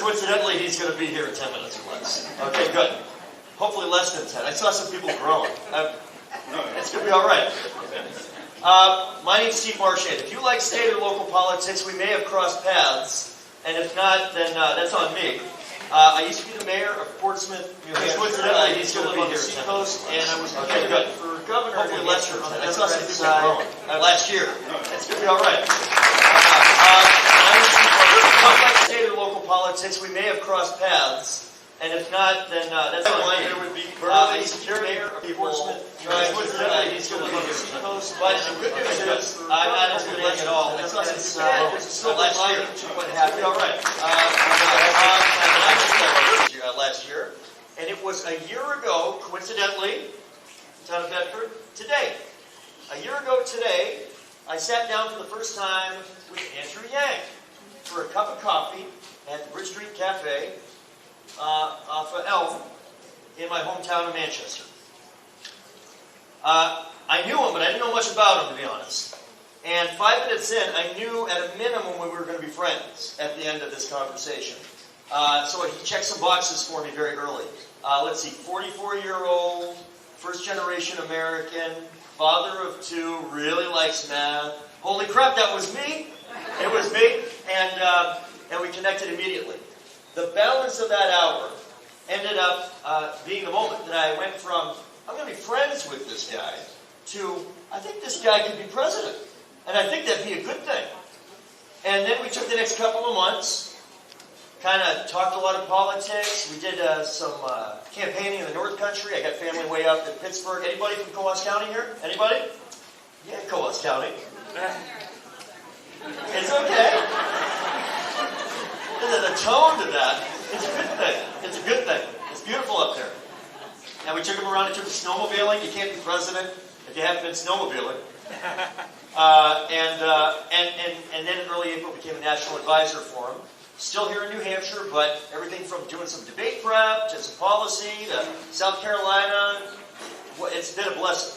Coincidentally, he's going to be here in 10 minutes or less. Okay, good. Hopefully less than 10. I saw some people growing. It's going to be all right. My name's Steve Marchand. If you like state or local politics, we may have crossed paths. And if not, then that's on me. I used to be the mayor of Portsmouth, New Hampshire. Coincidentally, he's going to live on the seacoast, and I was good for governor. Hopefully less than 10. I saw some people growing last year. It's going to be all right. My name's Steve Marchand. If you like state or local politics, we may have crossed paths. And if not, then that's fine. There would be I used to be mayor of Portsmouth. Coincidentally, he's going to live on the seacoast. But the good news is, I'm not intimidating at all. I saw some still last year. What happened? All right. Last year, and it was a year ago, coincidentally, town of Bedford, today. A year ago today, I sat down for the first time with Andrew Yang for a cup of coffee at the Bridge Street Cafe off of Elm in my hometown of Manchester. I knew him, but I didn't know much about him, to be honest. And 5 minutes in, I knew at a minimum we were going to be friends at the end of this conversation. So he checked some boxes for me very early. Let's see, 44-year-old, first-generation American, father of 2, really likes math. Holy crap, that was me! It was me, and we connected immediately. The balance of that hour ended up being the moment that I went from, I'm going to be friends with this guy, to, I think this guy could be president. And I think that'd be a good thing. And then we took the next couple of months, kind of talked a lot of politics. We did some campaigning in the North Country. I got family way up in Pittsburgh. Anybody from Coos County here? Anybody? Yeah, Coos County. It's okay. There's a tone to that. It's a good thing. It's a good thing. It's beautiful up there. And we took him around and took him snowmobiling. You can't be president if you haven't been snowmobiling. And then in early April became a national advisor for him. Still here in New Hampshire, but everything from doing some debate prep to some policy to South Carolina, it's been a blessing.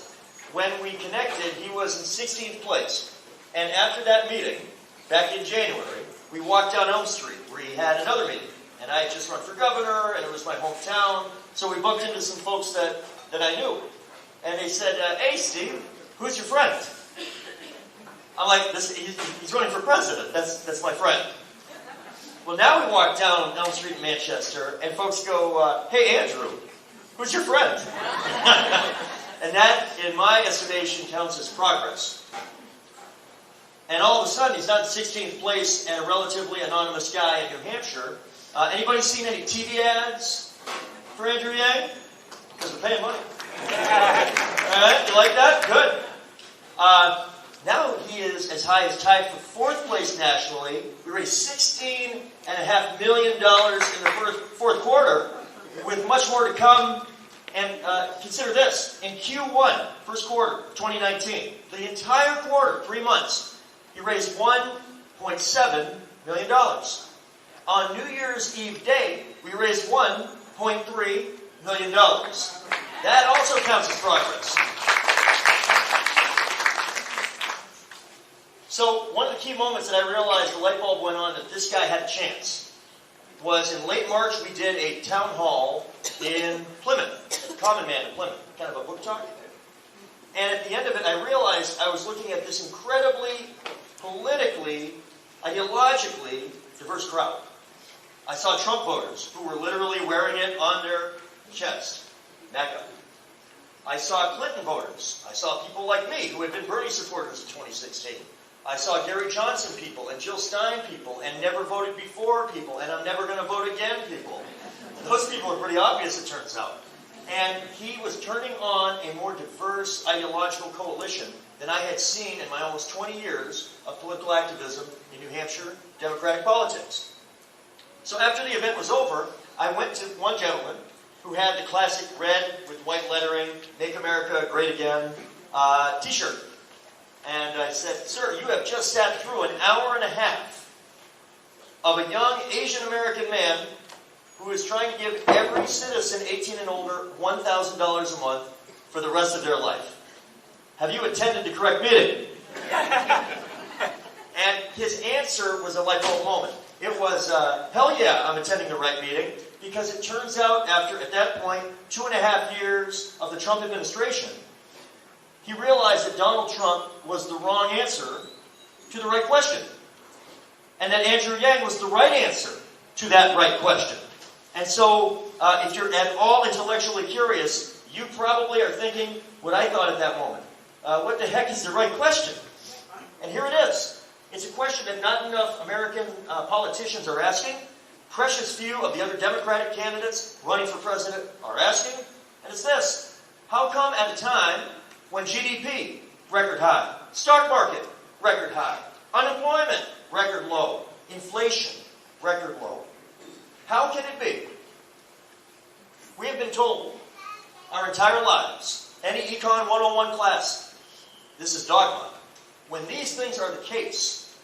When we connected, he was in 16th place. And after that meeting, back in January, we walked down Elm Street where he had another meeting. And I had just run for governor, and it was my hometown. So we bumped into some folks that I knew. And they said, hey, Steve, who's your friend? I'm like, he's running for president. That's my friend. Well, now we walk down Elm Street in Manchester, and folks go, hey, Andrew, who's your friend? And that, in my estimation, counts as progress. And all of a sudden, he's not in 16th place and a relatively anonymous guy in New Hampshire. Anybody seen any TV ads for Andrew Yang? Because we're paying money. All right, you like that? Good. Now he is as high as tied for 4th place nationally. We raised $16.5 million in the fourth quarter, with much more to come. And consider this, in Q1, first quarter, 2019, the entire quarter, 3 months, he raised $1.7 million. On New Year's Eve day, we raised $1.3 million. That also counts as progress. So one of the key moments that I realized the light bulb went on that this guy had a chance was in late March we did a town hall in Plymouth, Common Man in Plymouth, kind of a book talk. And at the end of it I realized I was looking at this incredibly politically, ideologically diverse crowd. I saw Trump voters who were literally wearing it on their chest, MAGA. I saw Clinton voters. I saw people like me who had been Bernie supporters in 2016. I saw Gary Johnson people and Jill Stein people and never voted before people and I'm never going to vote again people. Those people are pretty obvious, it turns out. And he was turning on a more diverse ideological coalition than I had seen in my almost 20 years of political activism in New Hampshire Democratic politics. So after the event was over, I went to one gentleman who had the classic red with white lettering, Make America Great Again t-shirt. And I said, sir, you have just sat through an hour and a half of a young Asian American man who is trying to give every citizen 18 and older $1,000 a month for the rest of their life. Have you attended the correct meeting? And his answer was a light bulb moment. It was, hell yeah, I'm attending the right meeting, because it turns out after, at that point, 2.5 years of the Trump administration, he realized that Donald Trump was the wrong answer to the right question. And that Andrew Yang was the right answer to that right question. And so, if you're at all intellectually curious, you probably are thinking what I thought at that moment. What the heck is the right question? And here it is. It's a question that not enough American politicians are asking. Precious few of the other Democratic candidates running for president are asking. And it's this. How come at a time when GDP, record high, stock market, record high, unemployment, record low, inflation, record low, how can it be? We have been told our entire lives, any Econ 101 class, this is dogma. When these things are the case,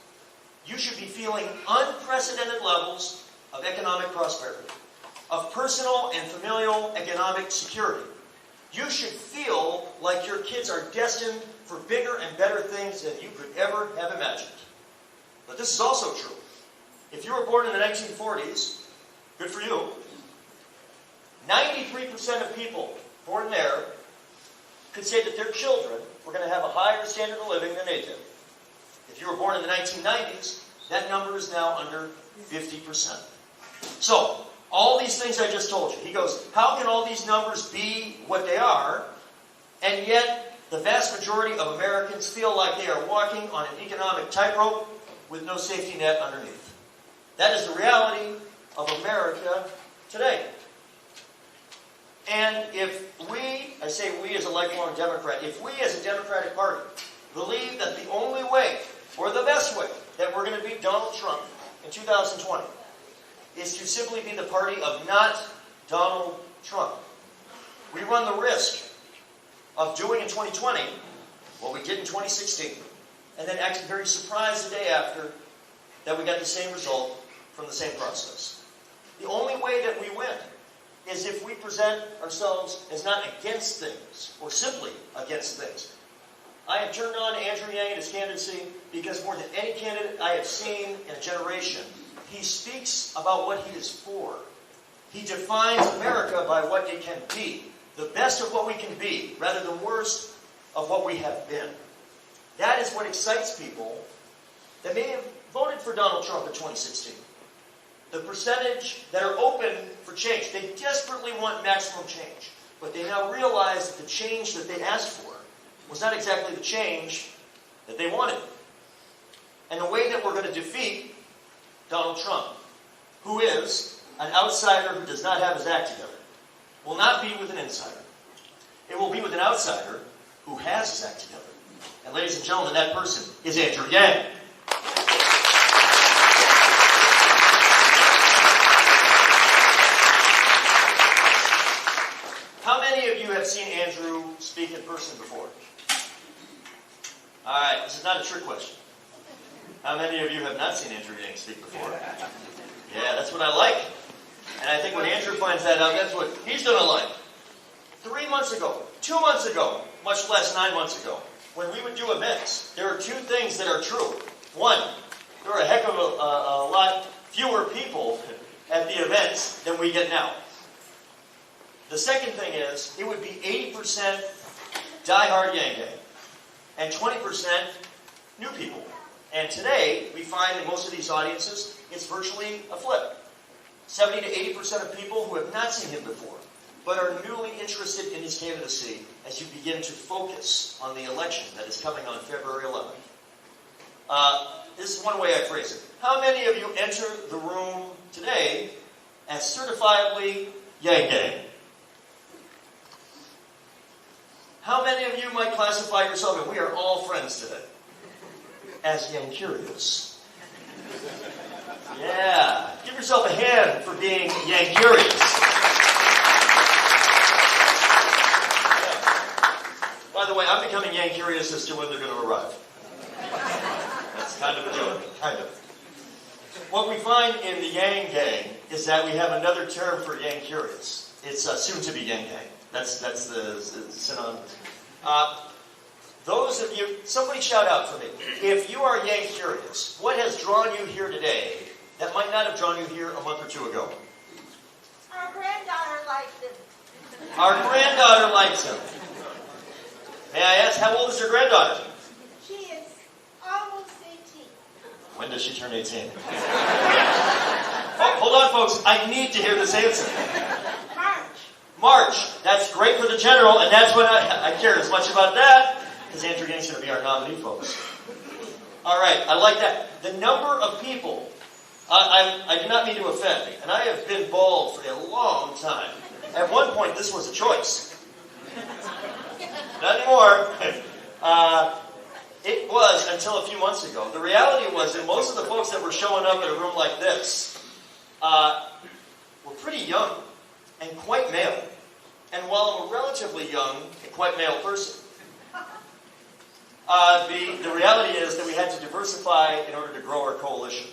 you should be feeling unprecedented levels of economic prosperity, of personal and familial economic security. You should feel like your kids are destined for bigger and better things than you could ever have imagined. But this is also true. If you were born in the 1940s, good for you. 93% of people born there could say that their children were going to have a higher standard of living than they did. If you were born in the 1990s, that number is now under 50%. So, all these things I just told you. He goes, how can all these numbers be what they are, and yet the vast majority of Americans feel like they are walking on an economic tightrope with no safety net underneath? That is the reality of America today. And if we, I say we as a lifelong Democrat, if we as a Democratic Party believe that the only way, or the best way, that we're going to beat Donald Trump in 2020 is to simply be the party of not Donald Trump, we run the risk of doing in 2020 what we did in 2016, and then acting very surprised the day after that we got the same result from the same process. The only way that we win is if we present ourselves as not against things, or simply against things. I have turned on Andrew Yang and his candidacy because more than any candidate I have seen in a generation, he speaks about what he is for. He defines America by what it can be. The best of what we can be, rather than worst of what we have been. That is what excites people that may have voted for Donald Trump in 2016. The percentage that are open for change. They desperately want maximum change. But they now realize that the change that they asked for was not exactly the change that they wanted. And the way that we're going to defeat Donald Trump, who is an outsider who does not have his act together, will not be with an insider. It will be with an outsider who has his act together. And ladies and gentlemen, that person is Andrew Yang. How many of you have seen Andrew speak in person before? All right, this is not a trick question. How many of you have not seen Andrew Yang speak before? Yeah, that's what I like. And I think when Andrew finds that out, that's what he's going to like. 3 months ago, 2 months ago, much less 9 months ago, when we would do events, there are two things that are true. One, there are a heck of a lot fewer people at the events than we get now. The second thing is, it would be 80% diehard Yang Gang and 20% new people. And today, we find in most of these audiences, it's virtually a flip. 70 to 80% of people who have not seen him before, but are newly interested in his candidacy as you begin to focus on the election that is coming on February 11th. This is one way I phrase it. How many of you enter the room today as certifiably Yang Gang? How many of you might classify yourself, and we are all friends today, as Yang Curious? Yeah. Give yourself a hand for being Yang Curious. Yeah. By the way, I'm becoming Yang Curious as to when they're going to arrive. That's kind of a joke. Kind of. What we find in the Yang Gang is that we have another term for Yang Curious. It's soon to be Yang Gang. That's the synonymous. Those of you, somebody shout out for me. If you are Yang Curious, what has drawn you here today that might not have drawn you here a month or two ago? Our granddaughter likes him. Our granddaughter likes him. May I ask, how old is your granddaughter? She is almost 18. When does she turn 18? Oh, hold on, folks. I need to hear this answer. March. March. That's great for the general, and that's what I care as much about that, because Andrew Yang's going to be our nominee, folks. All right, I like that. The number of people, I do not mean to offend, and I have been bald for a long time. At one point, this was a choice. Not anymore. It was until a few months ago. The reality was that most of the folks that were showing up in a room like this were pretty young and quite male. And while I'm a relatively young and quite male person, the reality is that we had to diversify in order to grow our coalition.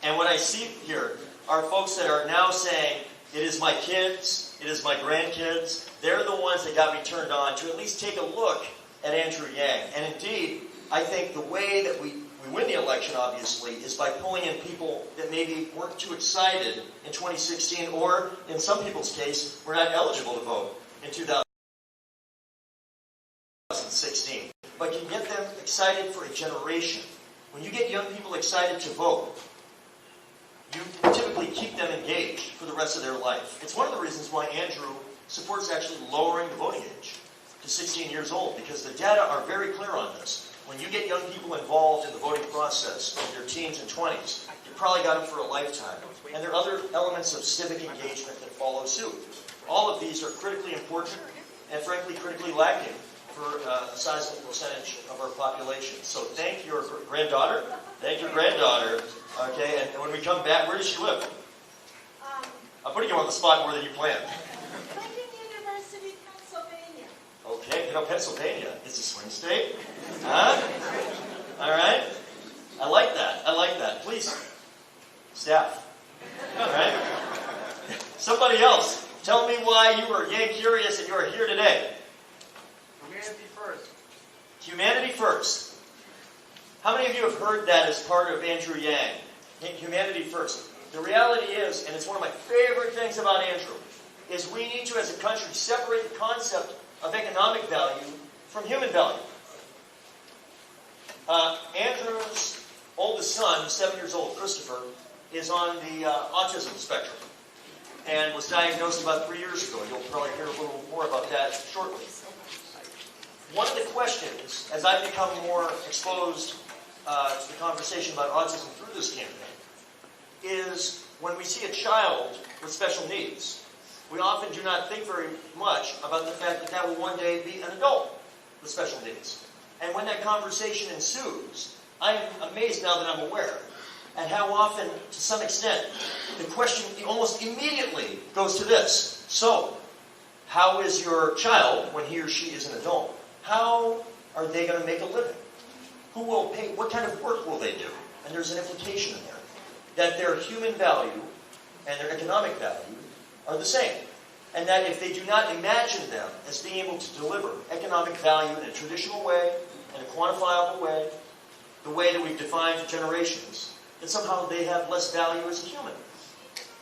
And what I see here are folks that are now saying, it is my kids, it is my grandkids. They're the ones that got me turned on to at least take a look at Andrew Yang. And indeed, I think the way that we win the election, obviously, is by pulling in people that maybe weren't too excited in 2016, or in some people's case, were not eligible to vote in 2016. But can get them excited for a generation. When you get young people excited to vote, you typically keep them engaged for the rest of their life. It's one of the reasons why Andrew supports actually lowering the voting age to 16 years old, because the data are very clear on this. When you get young people involved in the voting process in their teens and 20s, you probably got them for a lifetime. And there are other elements of civic engagement that follow suit. All of these are critically important and frankly critically lacking for a sizable percentage of our population. So thank your granddaughter. Thank your granddaughter. Okay, and when we come back, where does she live? I'm putting you on the spot more than you planned. Lincoln University, Pennsylvania. Okay, Pennsylvania is a swing state. Huh? All right. I like that. I like that. Please, staff. All right. Somebody else, tell me why you were Yang curious and you are here today. Humanity first. Humanity first. How many of you have heard that as part of Andrew Yang? Humanity first. The reality is, and it's one of my favorite things about Andrew, is we need to, as a country, separate the concept of economic value from human value. Andrew's oldest son, 7 years old, Christopher, is on the autism spectrum and was diagnosed about 3 years ago. You'll probably hear a little more about that shortly. One of the questions, as I've become more exposed to the conversation about autism through this campaign, is when we see a child with special needs, we often do not think very much about the fact that that will one day be an adult with special needs. And when that conversation ensues, I'm amazed now that I'm aware at how often, to some extent, the question almost immediately goes to this. So, how is your child, when he or she is an adult, how are they going to make a living? Who will pay? What kind of work will they do? And there's an implication in there that their human value and their economic value are the same. And that if they do not imagine them as being able to deliver economic value in a traditional way, in a quantifiable way, the way that we've defined for generations, that somehow they have less value as a human.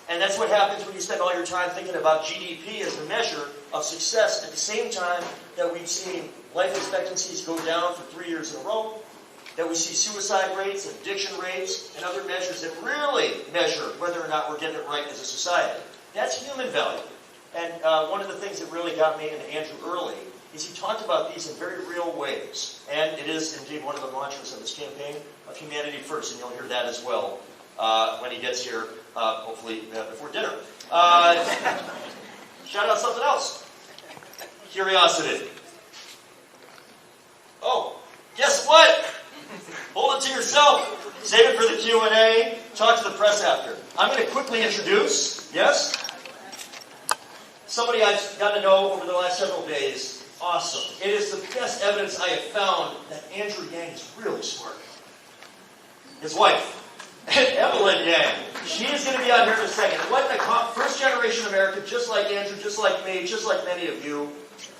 And that's what happens when you spend all your time thinking about GDP as a measure of success at the same time that we've seen life expectancies go down for 3 years in a row, that we see suicide rates, addiction rates, and other measures that really measure whether or not we're getting it right as a society. That's human value. And one of the things that really got me into Andrew early is he talked about these in very real ways. And it is indeed one of the mantras of this campaign of humanity first, and you'll hear that as well when he gets here, hopefully before dinner. Shout out something else. Curiosity. Oh, guess what? Hold it to yourself. Save it for the Q&A. Talk to the press after. I'm going to quickly introduce, yes? Somebody I've gotten to know over the last several days. Awesome. It is the best evidence I have found that Andrew Yang is really smart. His wife, Evelyn Yang. She is going to be out here in a second. What a first generation American, just like Andrew, just like me, just like many of you.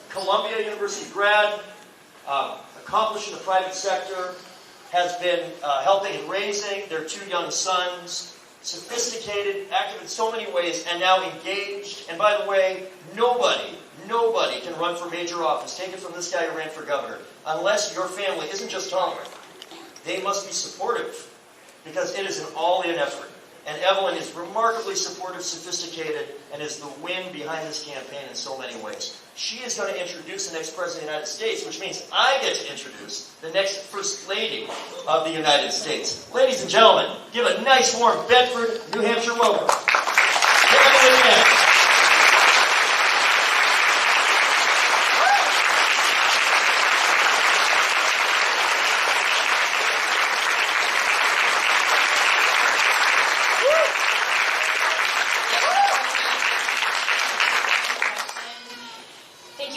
Columbia University grad, accomplished in the private sector, has been helping and raising their 2 young sons, sophisticated, active in so many ways, and now engaged. And by the way, nobody can run for major office, take it from this guy who ran for governor, unless your family isn't just tolerant. They must be supportive, because it is an all-in effort. And Evelyn is remarkably supportive, sophisticated, and is the wind behind this campaign in so many ways. She is going to introduce the next President of the United States, which means I get to introduce the next First Lady of the United States. Ladies and gentlemen, give a nice, warm Bedford, New Hampshire welcome. Give Evelyn a hand.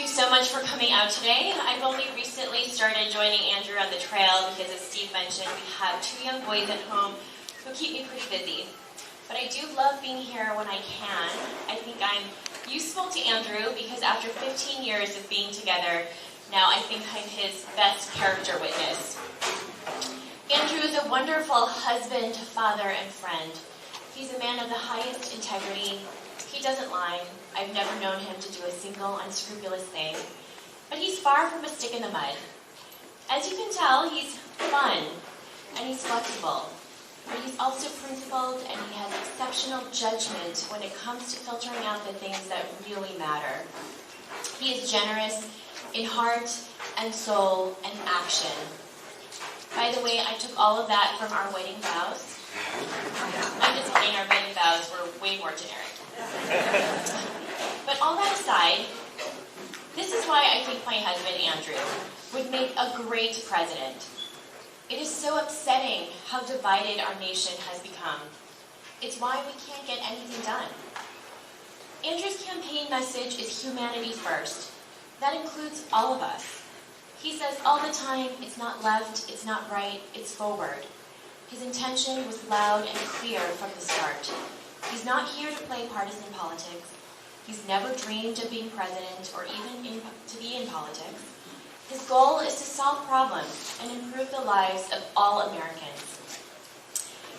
So much for coming out today. I've only recently started joining Andrew on the trail because, as Steve mentioned, we have 2 young boys at home who keep me pretty busy. But I do love being here when I can. I think I'm useful to Andrew because after 15 years of being together, now I think I'm his best character witness. Andrew is a wonderful husband, father, and friend. He's a man of the highest integrity. He doesn't lie. I've never known him to do a single unscrupulous thing. But he's far from a stick in the mud. As you can tell, he's fun and he's flexible. But he's also principled and he has exceptional judgment when it comes to filtering out the things that really matter. He is generous in heart and soul and action. By the way, I took all of that from our wedding vows. I'm just kidding, our wedding vows were way more generic. But all that aside, this is why I think my husband, Andrew, would make a great president. It is so upsetting how divided our nation has become. It's why we can't get anything done. Andrew's campaign message is humanity first. That includes all of us. He says all the time, it's not left, it's not right, it's forward. His intention was loud and clear from the start. He's not here to play partisan politics. He's never dreamed of being president or even to be in politics. His goal is to solve problems and improve the lives of all Americans.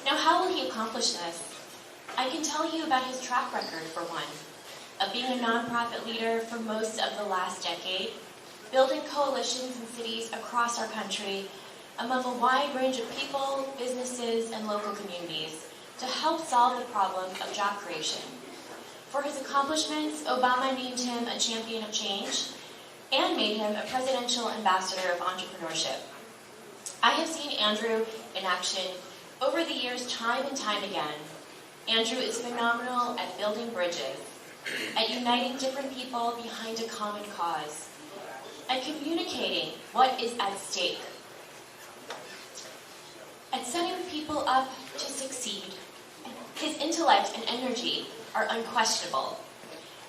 Now, how will he accomplish this? I can tell you about his track record, for one, of being a nonprofit leader for most of the last decade, building coalitions in cities across our country among a wide range of people, businesses, and local communities to help solve the problem of job creation. For his accomplishments, Obama named him a champion of change and made him a presidential ambassador of entrepreneurship. I have seen Andrew in action over the years time and time again. Andrew is phenomenal at building bridges, at uniting different people behind a common cause, at communicating what is at stake, at setting people up to succeed. His intellect and energy are unquestionable.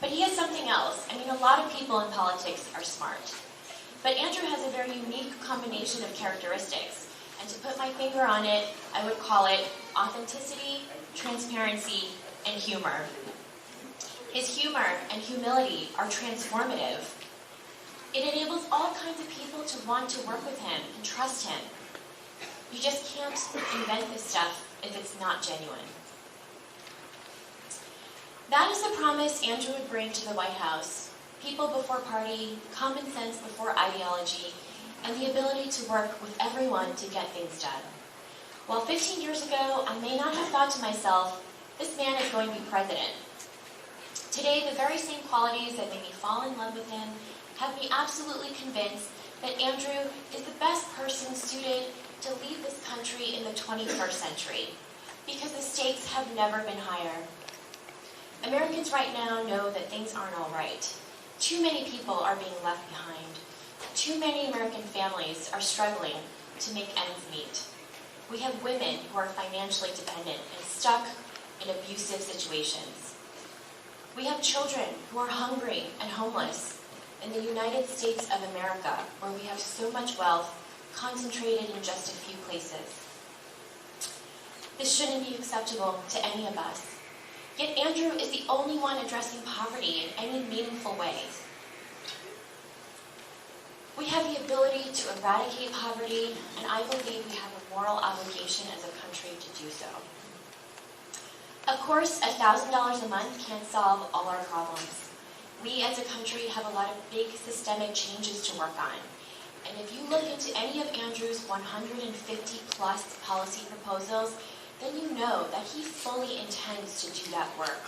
But he has something else. I mean, a lot of people in politics are smart. But Andrew has a very unique combination of characteristics. And to put my finger on it, I would call it authenticity, transparency, and humor. His humor and humility are transformative. It enables all kinds of people to want to work with him and trust him. You just can't invent this stuff if it's not genuine. That is the promise Andrew would bring to the White House. People before party, common sense before ideology, and the ability to work with everyone to get things done. While 15 years ago, I may not have thought to myself, this man is going to be president. Today, the very same qualities that made me fall in love with him have me absolutely convinced that Andrew is the best person suited to lead this country in the 21st century, because the stakes have never been higher. Americans right now know that things aren't all right. Too many people are being left behind. Too many American families are struggling to make ends meet. We have women who are financially dependent and stuck in abusive situations. We have children who are hungry and homeless in the United States of America, where we have so much wealth concentrated in just a few places. This shouldn't be acceptable to any of us. Yet Andrew is the only one addressing poverty in any meaningful way. We have the ability to eradicate poverty, and I believe we have a moral obligation as a country to do so. Of course, $1,000 a month can't solve all our problems. We as a country have a lot of big systemic changes to work on. And if you look into any of Andrew's 150 plus policy proposals, then you know that he fully intends to do that work.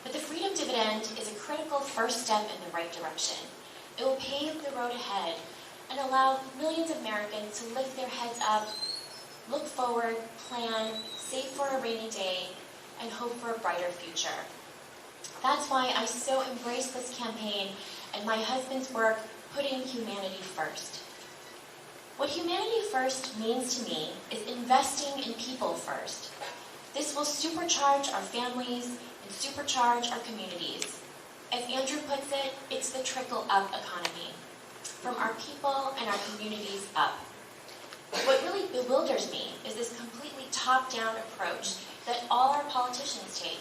But the freedom dividend is a critical first step in the right direction. It will pave the road ahead and allow millions of Americans to lift their heads up, look forward, plan, save for a rainy day, and hope for a brighter future. That's why I so embrace this campaign and my husband's work putting humanity first. What humanity first means to me is investing in people first. This will supercharge our families and supercharge our communities. As Andrew puts it, it's the trickle-up economy, from our people and our communities up. What really bewilders me is this completely top-down approach that all our politicians take.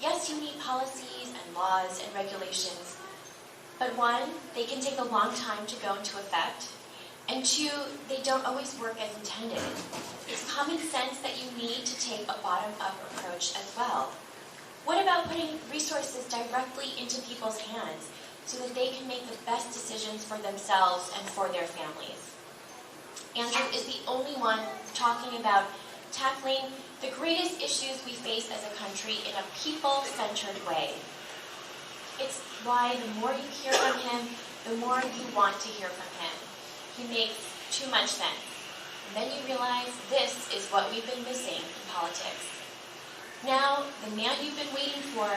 Yes, you need policies and laws and regulations, but one, they can take a long time to go into effect, and two, they don't always work as intended. It's common sense that you need to take a bottom-up approach as well. What about putting resources directly into people's hands so that they can make the best decisions for themselves and for their families? Andrew is the only one talking about tackling the greatest issues we face as a country in a people-centered way. It's why the more you hear from him, the more you want to hear from him. He makes too much sense. And then you realize this is what we've been missing in politics. Now, the man you've been waiting for,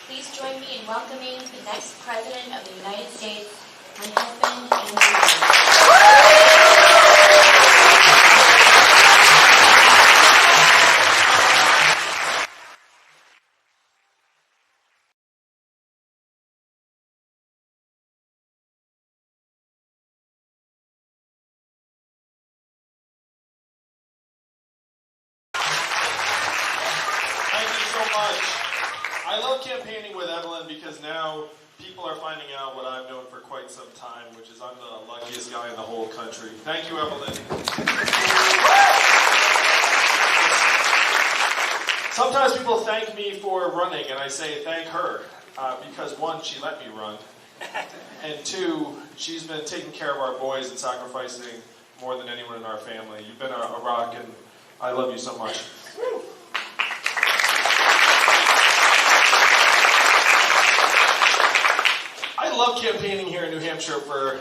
please join me in welcoming the next President of the United States, my husband, Andrew. I love campaigning with Evelyn because now people are finding out what I've known for quite some time, which is I'm the luckiest guy in the whole country. Thank you, Evelyn. Sometimes people thank me for running, and I say thank her, because one, she let me run, and two, she's been taking care of our boys and sacrificing more than anyone in our family. You've been a rock, and I love you so much. I love campaigning here in New Hampshire for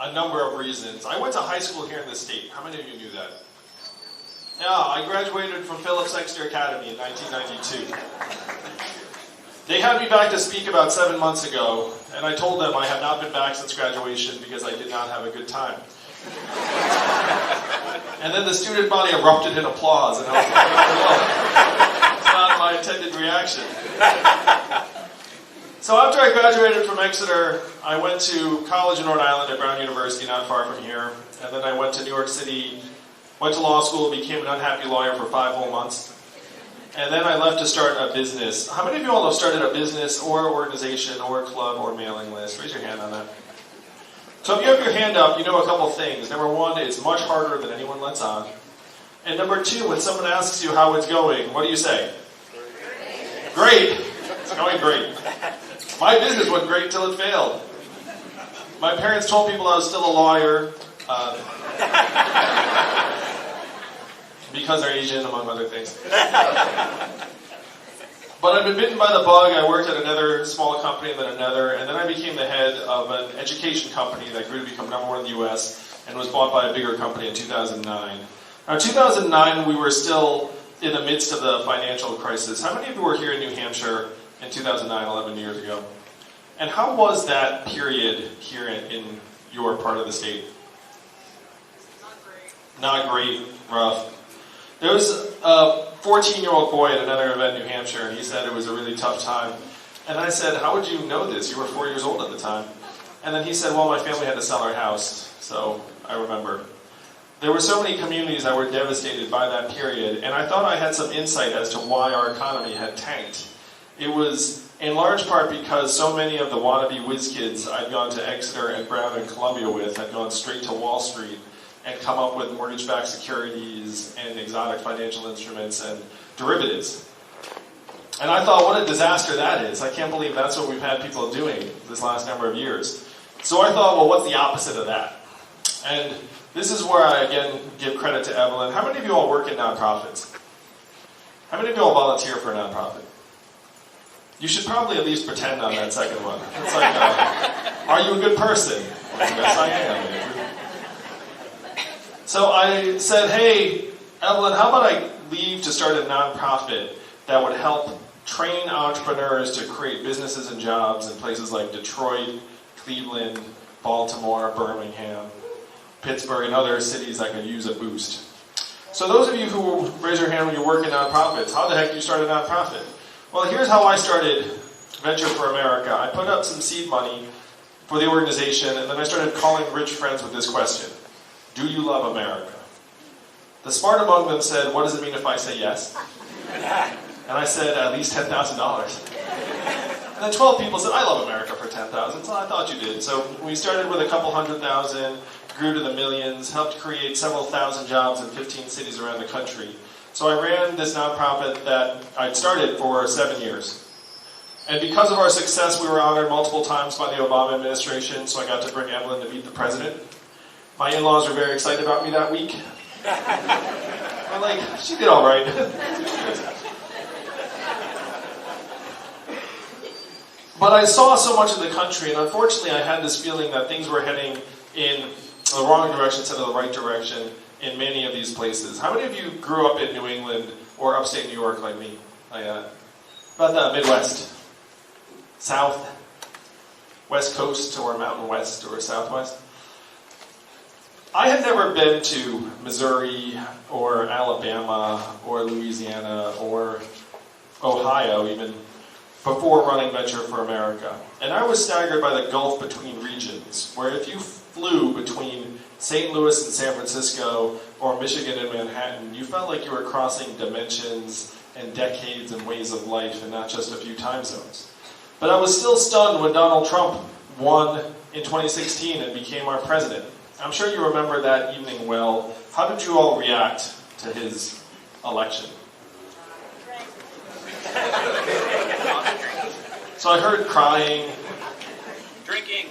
a number of reasons. I went to high school here in the state. How many of you knew that? Yeah, I graduated from Phillips Exeter Academy in 1992. They had me back to speak about 7 months ago, and I told them I have not been back since graduation because I did not have a good time. And then the student body erupted in applause, and I was like, oh, it's not my intended reaction. So after I graduated from Exeter, I went to college in Rhode Island at Brown University, not far from here. And then I went to New York City, went to law school, became an unhappy lawyer for 5 whole months. And then I left to start a business. How many of you all have started a business or organization or club or mailing list? Raise your hand on that. So if you have your hand up, you know a couple things. Number one, it's much harder than anyone lets on. And number two, when someone asks you how it's going, what do you say? Great. It's going great. My business went great until it failed. My parents told people I was still a lawyer because they're Asian, among other things. But I've been bitten by the bug. I worked at another small company, and then another, and then I became the head of an education company that grew to become number one in the U.S. and was bought by a bigger company in 2009. Now, in 2009, we were still in the midst of the financial crisis. How many of you were here in New Hampshire in 2009, 11 years ago? And how was that period here in your part of the state? Not great, rough. There was a 14-year-old boy at another event in New Hampshire, and he said it was a really tough time. And I said, how would you know this? You were 4 years old at the time. And then he said, well, my family had to sell our house, so I remember. There were so many communities that were devastated by that period, and I thought I had some insight as to why our economy had tanked. It was in large part because so many of the wannabe whiz kids I'd gone to Exeter and Brown and Columbia with had gone straight to Wall Street and come up with mortgage-backed securities and exotic financial instruments and derivatives. And I thought, what a disaster that is. I can't believe that's what we've had people doing this last number of years. So I thought, well, what's the opposite of that? And this is where I, again, give credit to Evelyn. How many of you all work in nonprofits? How many of you all volunteer for a nonprofit? You should probably at least pretend on that second one. It's like, are you a good person? Yes, I am. So I said, hey, Evelyn, how about I leave to start a nonprofit that would help train entrepreneurs to create businesses and jobs in places like Detroit, Cleveland, Baltimore, Birmingham, Pittsburgh, and other cities that could use a boost. So those of you who will raise your hand when you work in nonprofits, how the heck do you start a nonprofit? Well, here's how I started Venture for America. I put up some seed money for the organization, and then I started calling rich friends with this question. Do you love America? The smart among them said, what does it mean if I say yes? And I said, at least $10,000. And then 12 people said, I love America for $10,000. So I thought you did. So we started with a couple $100,000, grew to the millions, helped create several thousand jobs in 15 cities around the country. So I ran this nonprofit that I'd started for 7 years. And because of our success, we were honored multiple times by the Obama administration, so I got to bring Evelyn to meet the president. My in-laws were very excited about me that week. I'm like, she did all right. But I saw so much of the country, and unfortunately I had this feeling that things were heading in the wrong direction instead of the right direction in many of these places. How many of you grew up in New England or upstate New York like me? About the Midwest? South? West Coast or Mountain West or Southwest? I had never been to Missouri or Alabama or Louisiana or Ohio even before running Venture for America. And I was staggered by the gulf between regions, where if you flew between St. Louis and San Francisco or Michigan and Manhattan, you felt like you were crossing dimensions and decades and ways of life and not just a few time zones. But I was still stunned when Donald Trump won in 2016 and became our president. I'm sure you remember that evening well. How did you all react to his election? So I heard crying. Drinking.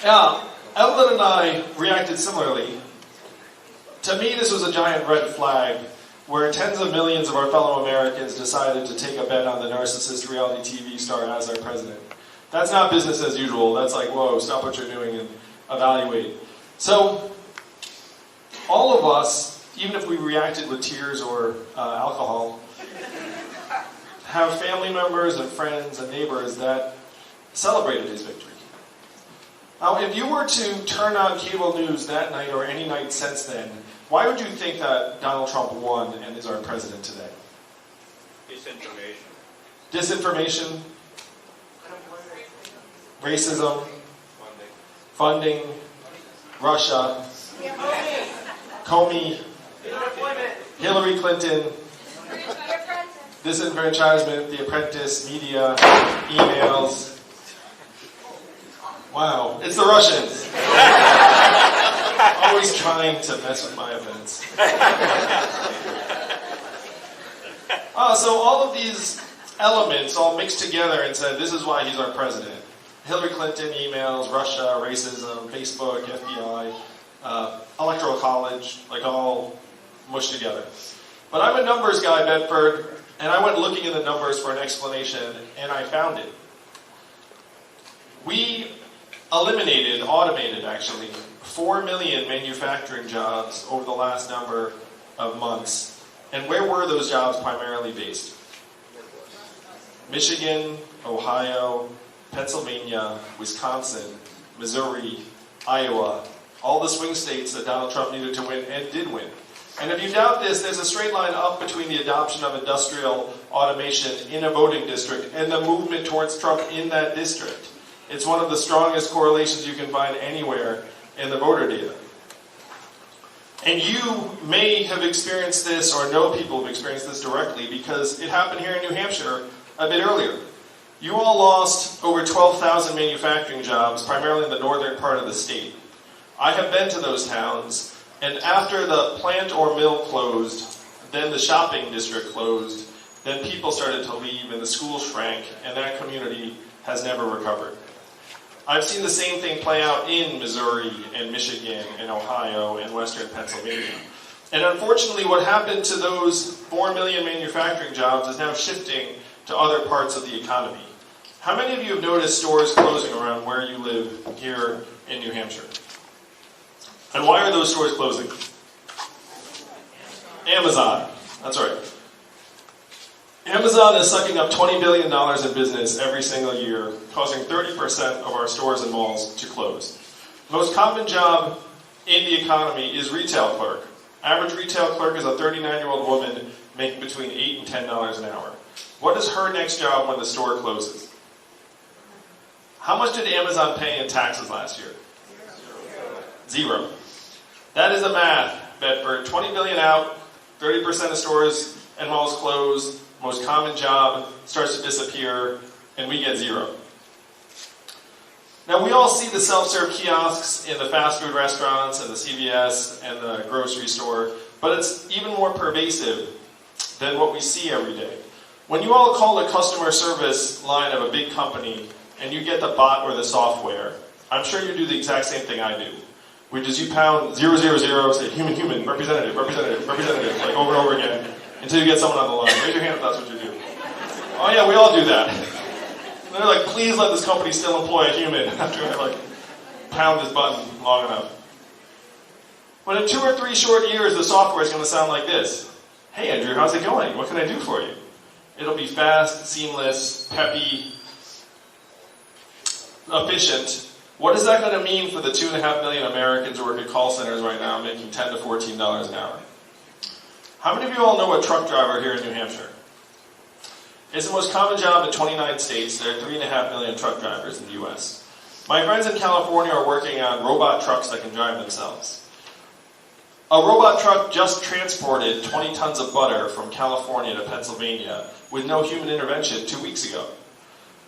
Yeah, Evelyn and I reacted similarly. To me, this was a giant red flag where tens of millions of our fellow Americans decided to take a bet on the narcissist reality TV star as our president. That's not business as usual. That's like, whoa, stop what you're doing and evaluate. So, all of us, even if we reacted with tears or alcohol, have family members and friends and neighbors that celebrated his victory. Now, if you were to turn on cable news that night or any night since then, why would you think that Donald Trump won and is our president today? Disinformation. Racism. Funding. Russia. Comey. Hillary Clinton. Disenfranchisement, The Apprentice, media, emails. Wow, it's the Russians. Always trying to mess with my events. So all of these elements all mixed together and said, this is why he's our president. Hillary Clinton, emails, Russia, racism, Facebook, FBI, Electoral College, like all mushed together. But I'm a numbers guy, Bedford, and I went looking in the numbers for an explanation, and I found it. We automated actually, 4 million manufacturing jobs over the last number of months. And where were those jobs primarily based? Michigan, Ohio, Pennsylvania, Wisconsin, Missouri, Iowa, all the swing states that Donald Trump needed to win and did win. And if you doubt this, there's a straight line up between the adoption of industrial automation in a voting district and the movement towards Trump in that district. It's one of the strongest correlations you can find anywhere in the voter data. And you may have experienced this or know people who have experienced this directly because it happened here in New Hampshire a bit earlier. You all lost over 12,000 manufacturing jobs, primarily in the northern part of the state. I have been to those towns. And after the plant or mill closed, then the shopping district closed, then people started to leave and the school shrank, and that community has never recovered. I've seen the same thing play out in Missouri and Michigan and Ohio and Western Pennsylvania. And unfortunately, what happened to those 4 million manufacturing jobs is now shifting to other parts of the economy. How many of you have noticed stores closing around where you live here in New Hampshire? And why are those stores closing? Amazon. That's right. Amazon is sucking up $20 billion in business every single year, causing 30% of our stores and malls to close. The most common job in the economy is retail clerk. Average retail clerk is a 39-year-old woman making between $8 and $10 an hour. What is her next job when the store closes? How much did Amazon pay in taxes last year? Zero. That is the math, Bedford. 20 billion out, 30% of stores and malls close, most common job starts to disappear, and we get zero. Now, we all see the self-serve kiosks in the fast food restaurants and the CVS and the grocery store, but it's even more pervasive than what we see every day. When you all call the customer service line of a big company and you get the bot or the software, I'm sure you do the exact same thing I do, which is you pound 000, say human, human, representative, representative, representative, like over and over again, until you get someone on the line. Raise your hand if that's what you do. Oh yeah, we all do that. And they're like, please let this company still employ a human after I pound this button long enough. But in 2 or 3 short years, the software is going to sound like this. Hey Andrew, how's it going? What can I do for you? It'll be fast, seamless, peppy, efficient. What is that going to mean for the 2.5 million Americans who work at call centers right now making $10 to $14 an hour? How many of you all know a truck driver here in New Hampshire? It's the most common job in 29 states. There are 3.5 million truck drivers in the U.S. My friends in California are working on robot trucks that can drive themselves. A robot truck just transported 20 tons of butter from California to Pennsylvania with no human intervention 2 weeks ago.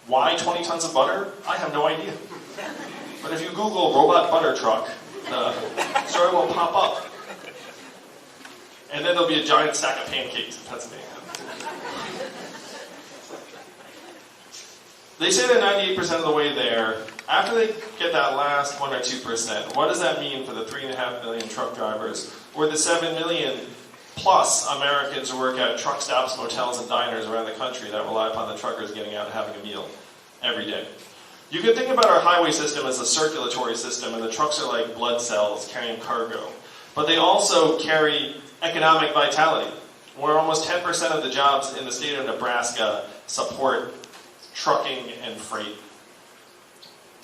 Why 20 tons of butter? I have no idea. But if you Google robot butter truck, the story will pop up. And then there'll be a giant stack of pancakes in Pennsylvania. They say they're 98% of the way there. After they get that last 1 or 2%, what does that mean for the 3.5 million truck drivers, or the 7 million plus Americans who work at truck stops, motels, and diners around the country that rely upon the truckers getting out and having a meal every day? You can think about our highway system as a circulatory system, and the trucks are like blood cells carrying cargo. But they also carry economic vitality, where almost 10% of the jobs in the state of Nebraska support trucking and freight.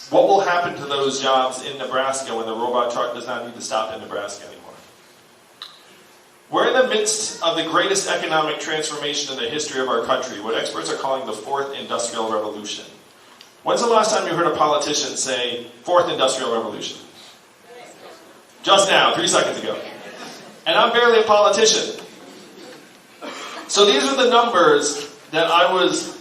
What will happen to those jobs in Nebraska when the robot truck does not need to stop in Nebraska anymore? We're in the midst of the greatest economic transformation in the history of our country, what experts are calling the 4th Industrial Revolution. When's the last time you heard a politician say, 4th Industrial Revolution? Just now, 3 seconds ago. And I'm barely a politician. So these are the numbers that I was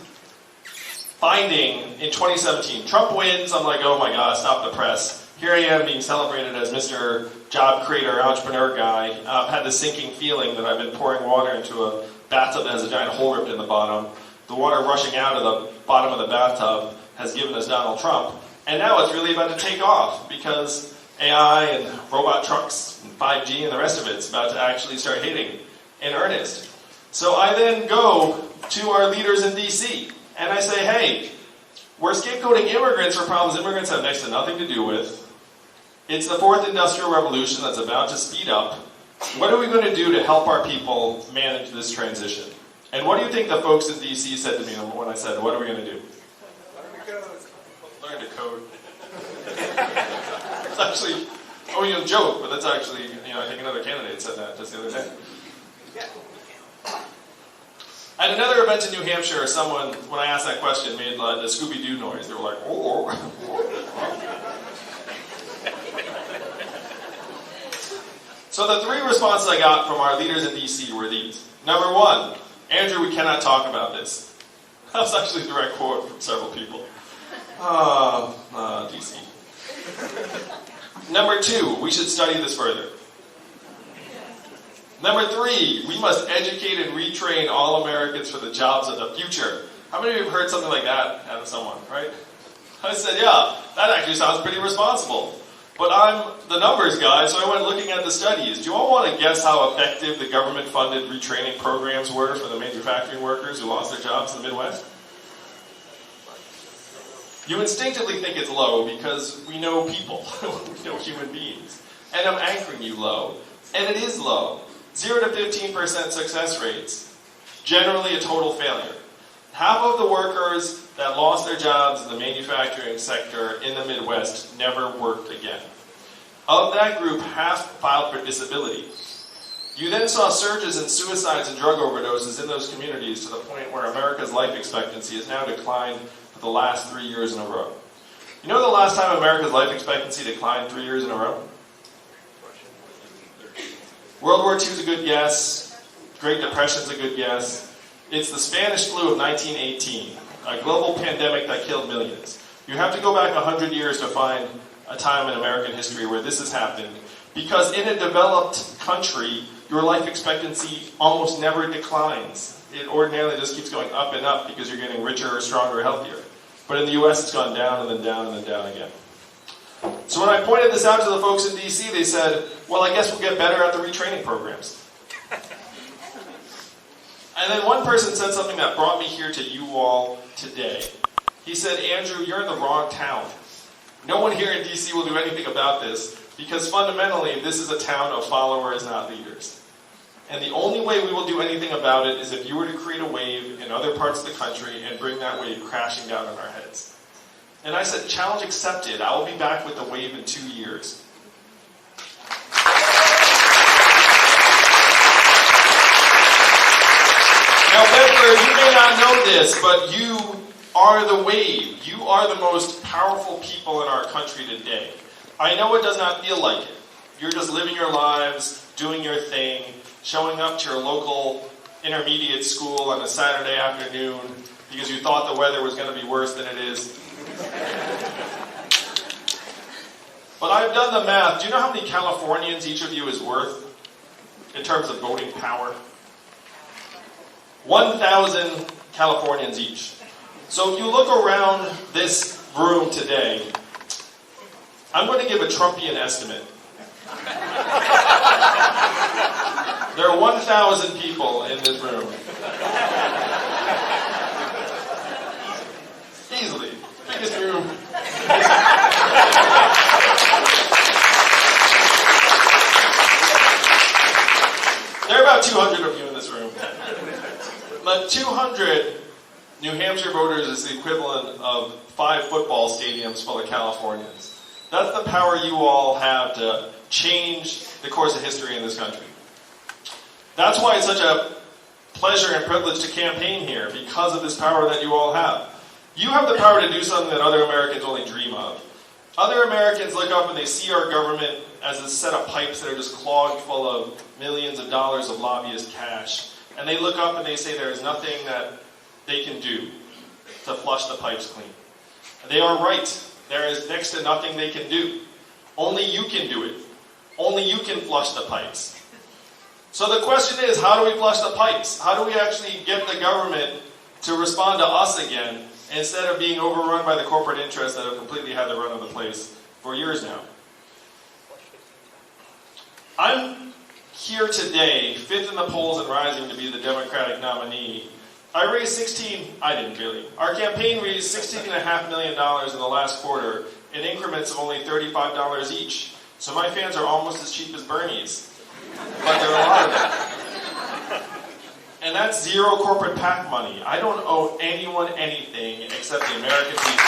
finding in 2017. Trump wins, I'm like, oh my God, stop the press. Here I am being celebrated as Mr. Job Creator, Entrepreneur Guy. I've had this sinking feeling that I've been pouring water into a bathtub that has a giant hole ripped in the bottom. The water rushing out of the bottom of the bathtub has given us Donald Trump. And now it's really about to take off because AI and robot trucks and 5G and the rest of it's about to actually start hitting in earnest. So I then go to our leaders in DC and I say, hey, we're scapegoating immigrants for problems immigrants have next to nothing to do with. It's the 4th Industrial Revolution that's about to speed up. What are we going to do to help our people manage this transition? And what do you think the folks in DC said to me when I said, what are we going to do? Learn to code. It's actually, joke, but that's actually, I think another candidate said that just the other day. At another event in New Hampshire, someone, when I asked that question, made the Scooby-Doo noise. They were like, oh. So the 3 responses I got from our leaders in DC were these. Number 1, Andrew, we cannot talk about this. That was actually a direct quote from several people. DC. Number 2, we should study this further. Number 3, we must educate and retrain all Americans for the jobs of the future. How many of you have heard something like that out of someone, right? I said, yeah, that actually sounds pretty responsible. But I'm the numbers guy, so I went looking at the studies. Do you all want to guess how effective the government-funded retraining programs were for the manufacturing workers who lost their jobs in the Midwest? You instinctively think it's low because we know people, we know human beings. And I'm anchoring you low. And it is low. 0 to 15% success rates. Generally a total failure. Half of the workers that lost their jobs in the manufacturing sector in the Midwest never worked again. Of that group, half filed for disability. You then saw surges in suicides and drug overdoses in those communities to the point where America's life expectancy has now declined for the last 3 years in a row. You know the last time America's life expectancy declined 3 years in a row? World War II is a good guess. Great Depression is a good guess. It's the Spanish flu of 1918, a global pandemic that killed millions. You have to go back 100 years to find a time in American history where this has happened, because in a developed country, your life expectancy almost never declines. It ordinarily just keeps going up and up because you're getting richer, stronger, healthier. But in the US, it's gone down and then down and then down again. So when I pointed this out to the folks in DC, they said, well, I guess we'll get better at the retraining programs. And then one person said something that brought me here to you all today. He said, Andrew, you're in the wrong town. No one here in DC will do anything about this because fundamentally this is a town of followers, not leaders. And the only way we will do anything about it is if you were to create a wave in other parts of the country and bring that wave crashing down on our heads. And I said, challenge accepted. I will be back with the wave in 2 years. Now, Bedford, you may not know this, but you are the wave. You are the most powerful people in our country today. I know it does not feel like it. You're just living your lives, doing your thing, showing up to your local intermediate school on a Saturday afternoon because you thought the weather was going to be worse than it is. But I've done the math. Do you know how many Californians each of you is worth in terms of voting power? 1,000 Californians each. So if you look around this room today, I'm going to give a Trumpian estimate. There are 1,000 people in this room. Easily. Biggest room. There are about 200 of you in this room. But 200 New Hampshire voters is the equivalent of 5 football stadiums full of Californians. That's the power you all have to change the course of history in this country. That's why it's such a pleasure and privilege to campaign here, because of this power that you all have. You have the power to do something that other Americans only dream of. Other Americans look up and they see our government as a set of pipes that are just clogged full of millions of dollars of lobbyist cash. And they look up and they say there is nothing that they can do to flush the pipes clean. And they are right. There is next to nothing they can do. Only you can do it. Only you can flush the pipes. So the question is, how do we flush the pipes? How do we actually get the government to respond to us again instead of being overrun by the corporate interests that have completely had the run of the place for years now? I'm here today, 5th in the polls and rising to be the Democratic nominee. I didn't really. Our campaign raised $16.5 million in the last quarter in increments of only $35 each. So my fans are almost as cheap as Bernie's. But there are a lot of them. And that's zero corporate PAC money. I don't owe anyone anything except the American people.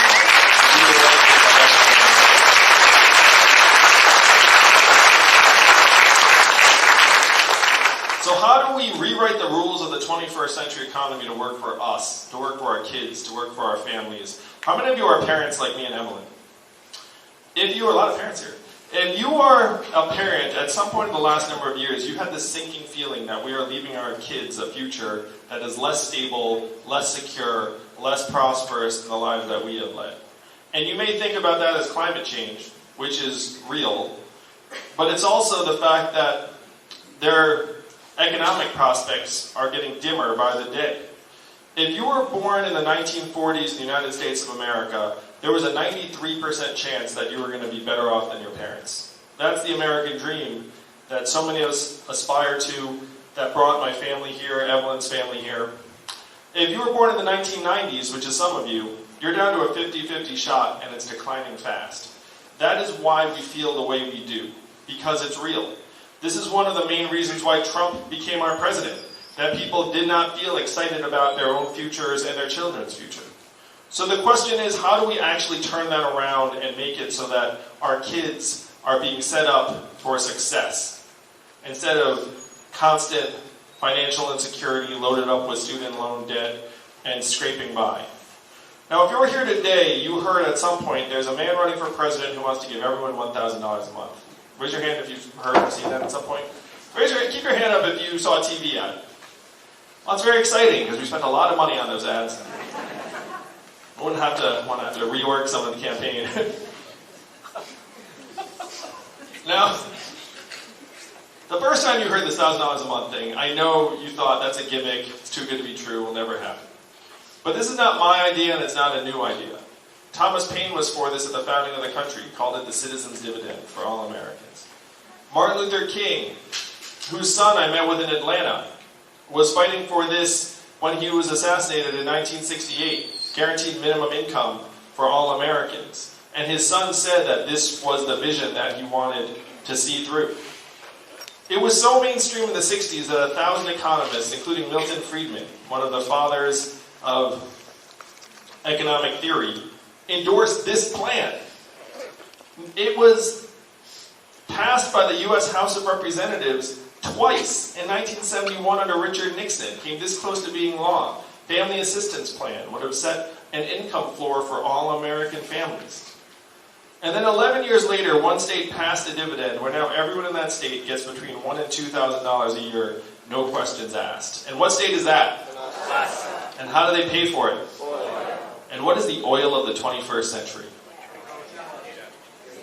So how do we rewrite the rules of the 21st century economy to work for us, to work for our kids, to work for our families? How many of you are parents like me and Evelyn? If you are, a lot of parents here. If you are a parent, at some point in the last number of years, you had this sinking feeling that we are leaving our kids a future that is less stable, less secure, less prosperous than the lives that we have led. And you may think about that as climate change, which is real, but it's also the fact that there economic prospects are getting dimmer by the day. If you were born in the 1940s in the United States of America, there was a 93% chance that you were going to be better off than your parents. That's the American dream that so many of us aspire to, that brought my family here, Evelyn's family here. If you were born in the 1990s, which is some of you, you're down to a 50-50 shot and it's declining fast. That is why we feel the way we do, because it's real. This is one of the main reasons why Trump became our president, that people did not feel excited about their own futures and their children's future. So the question is, how do we actually turn that around and make it so that our kids are being set up for success, instead of constant financial insecurity, loaded up with student loan debt, and scraping by? Now, if you're here today, you heard at some point there's a man running for president who wants to give everyone $1,000 a month. Raise your hand if you've heard or seen that at some point. Keep your hand up if you saw a TV ad. Well, it's very exciting because we spent a lot of money on those ads. I wouldn't want to have to rework some of the campaign. Now, the first time you heard this $1,000 a month thing, I know you thought that's a gimmick, it's too good to be true, will never happen. But this is not my idea, and it's not a new idea. Thomas Paine was for this at the founding of the country, called it the citizen's dividend for all Americans. Martin Luther King, whose son I met with in Atlanta, was fighting for this when he was assassinated in 1968, guaranteed minimum income for all Americans. And his son said that this was the vision that he wanted to see through. It was so mainstream in the 60s that 1,000 economists, including Milton Friedman, one of the fathers of economic theory, endorsed this plan. It was passed by the U.S. House of Representatives twice in 1971 under Richard Nixon. Came this close to being law. Family Assistance Plan would have set an income floor for all American families. And then 11 years later, one state passed a dividend where now everyone in that state gets between $1,000 and $2,000 a year, no questions asked. And what state is that? And how do they pay for it? And what is the oil of the 21st century?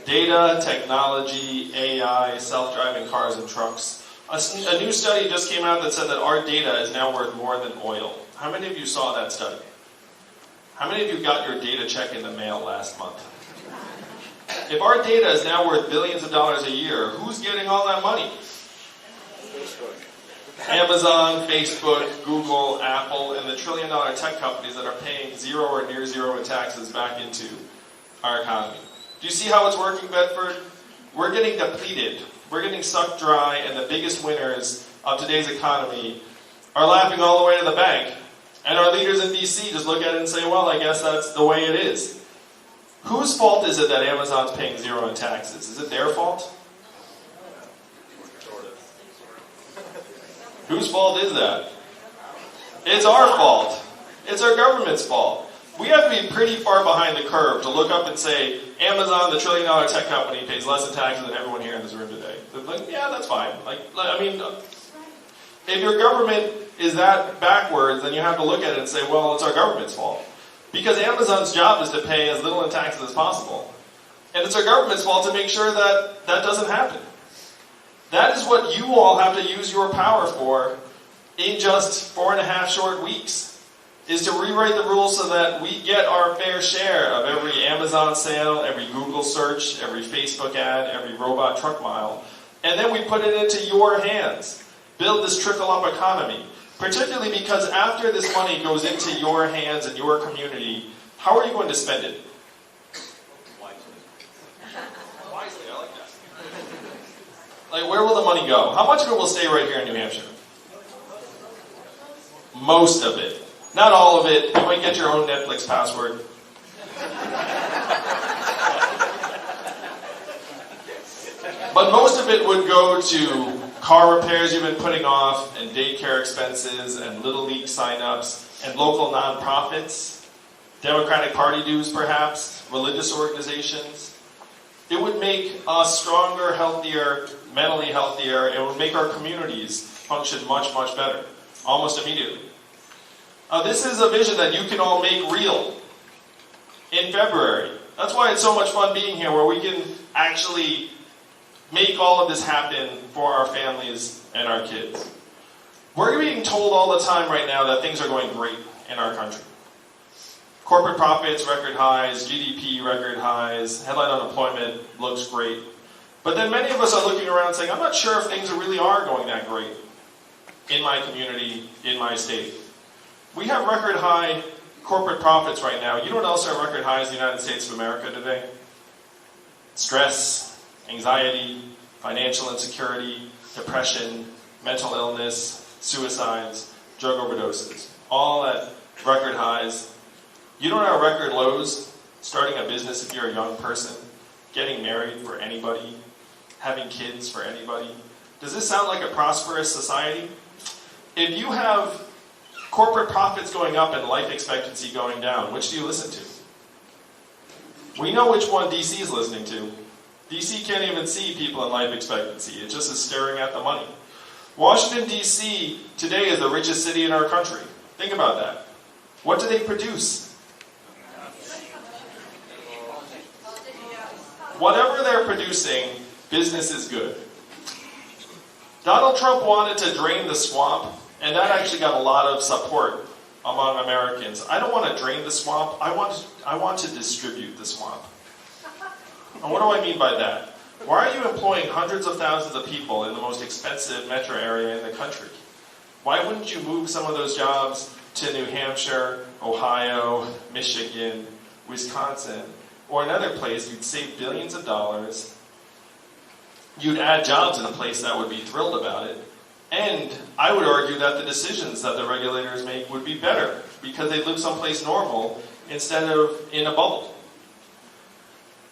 Data, technology, AI, self-driving cars and trucks. A new study just came out that said that our data is now worth more than oil. How many of you saw that study? How many of you got your data check in the mail last month? If our data is now worth billions of dollars a year, who's getting all that money? Amazon, Facebook, Google, Apple, and the trillion-dollar tech companies that are paying zero or near zero in taxes back into our economy. Do you see how it's working, Bedford? We're getting depleted. We're getting sucked dry, and the biggest winners of today's economy are laughing all the way to the bank. And our leaders in D.C. just look at it and say, well, I guess that's the way it is. Whose fault is it that Amazon's paying zero in taxes? Is it their fault? Whose fault is that? It's our fault. It's our government's fault. We have to be pretty far behind the curve to look up and say, Amazon, the trillion-dollar tech company, pays less in taxes than everyone here in this room today. Like, yeah, that's fine. If your government is that backwards, then you have to look at it and say, well, it's our government's fault. Because Amazon's job is to pay as little in taxes as possible. And it's our government's fault to make sure that that doesn't happen. That is what you all have to use your power for in just 4.5 short weeks, is to rewrite the rules so that we get our fair share of every Amazon sale, every Google search, every Facebook ad, every robot truck mile. And then we put it into your hands. Build this trickle-up economy. Particularly because after this money goes into your hands and your community, how are you going to spend it? Wisely, I like that. Like, where will the money go? How much of it will stay right here in New Hampshire? Most of it. Not all of it. You might get your own Netflix password. But most of it would go to car repairs you've been putting off, and daycare expenses, and Little League sign-ups, and local nonprofits, Democratic Party dues perhaps, religious organizations. It would make us stronger, healthier, mentally healthier, and it would make our communities function much, much better, almost immediately. This is a vision that you can all make real in February. That's why it's so much fun being here, where we can actually make all of this happen for our families and our kids. We're being told all the time right now that things are going great in our country. Corporate profits, record highs, GDP, record highs, headline unemployment looks great. But then many of us are looking around saying, I'm not sure if things really are going that great in my community, in my state. We have record high corporate profits right now. You know what else are record highs in the United States of America today? Stress, anxiety, financial insecurity, depression, mental illness, suicides, drug overdoses. All at record highs. You know what are record lows? Starting a business if you're a young person, getting married for anybody, having kids for anybody. Does this sound like a prosperous society? If you have corporate profits going up and life expectancy going down, which do you listen to? We know which one DC is listening to. DC can't even see people in life expectancy. It just is staring at the money. Washington, D.C. today is the richest city in our country. Think about that. What do they produce? Whatever they're producing, business is good. Donald Trump wanted to drain the swamp, and that actually got a lot of support among Americans. I don't want to drain the swamp. I want to distribute the swamp. And what do I mean by that? Why are you employing hundreds of thousands of people in the most expensive metro area in the country? Why wouldn't you move some of those jobs to New Hampshire, Ohio, Michigan, Wisconsin, or another place? You'd save billions of dollars. You'd add jobs in a place that would be thrilled about it. And I would argue that the decisions that the regulators make would be better because they'd live someplace normal instead of in a bubble.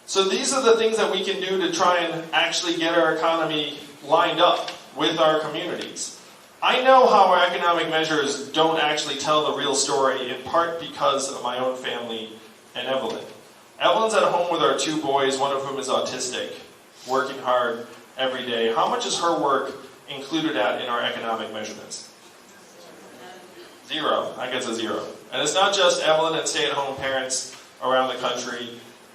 So these are the things that we can do to try and actually get our economy lined up with our communities. I know how our economic measures don't actually tell the real story, in part because of my own family and Evelyn. Evelyn's at home with our two boys, one of whom is autistic, working hard every day. How much is her work included in our economic measurements? Zero. I guess a zero. And it's not just Evelyn and stay-at-home parents around the country.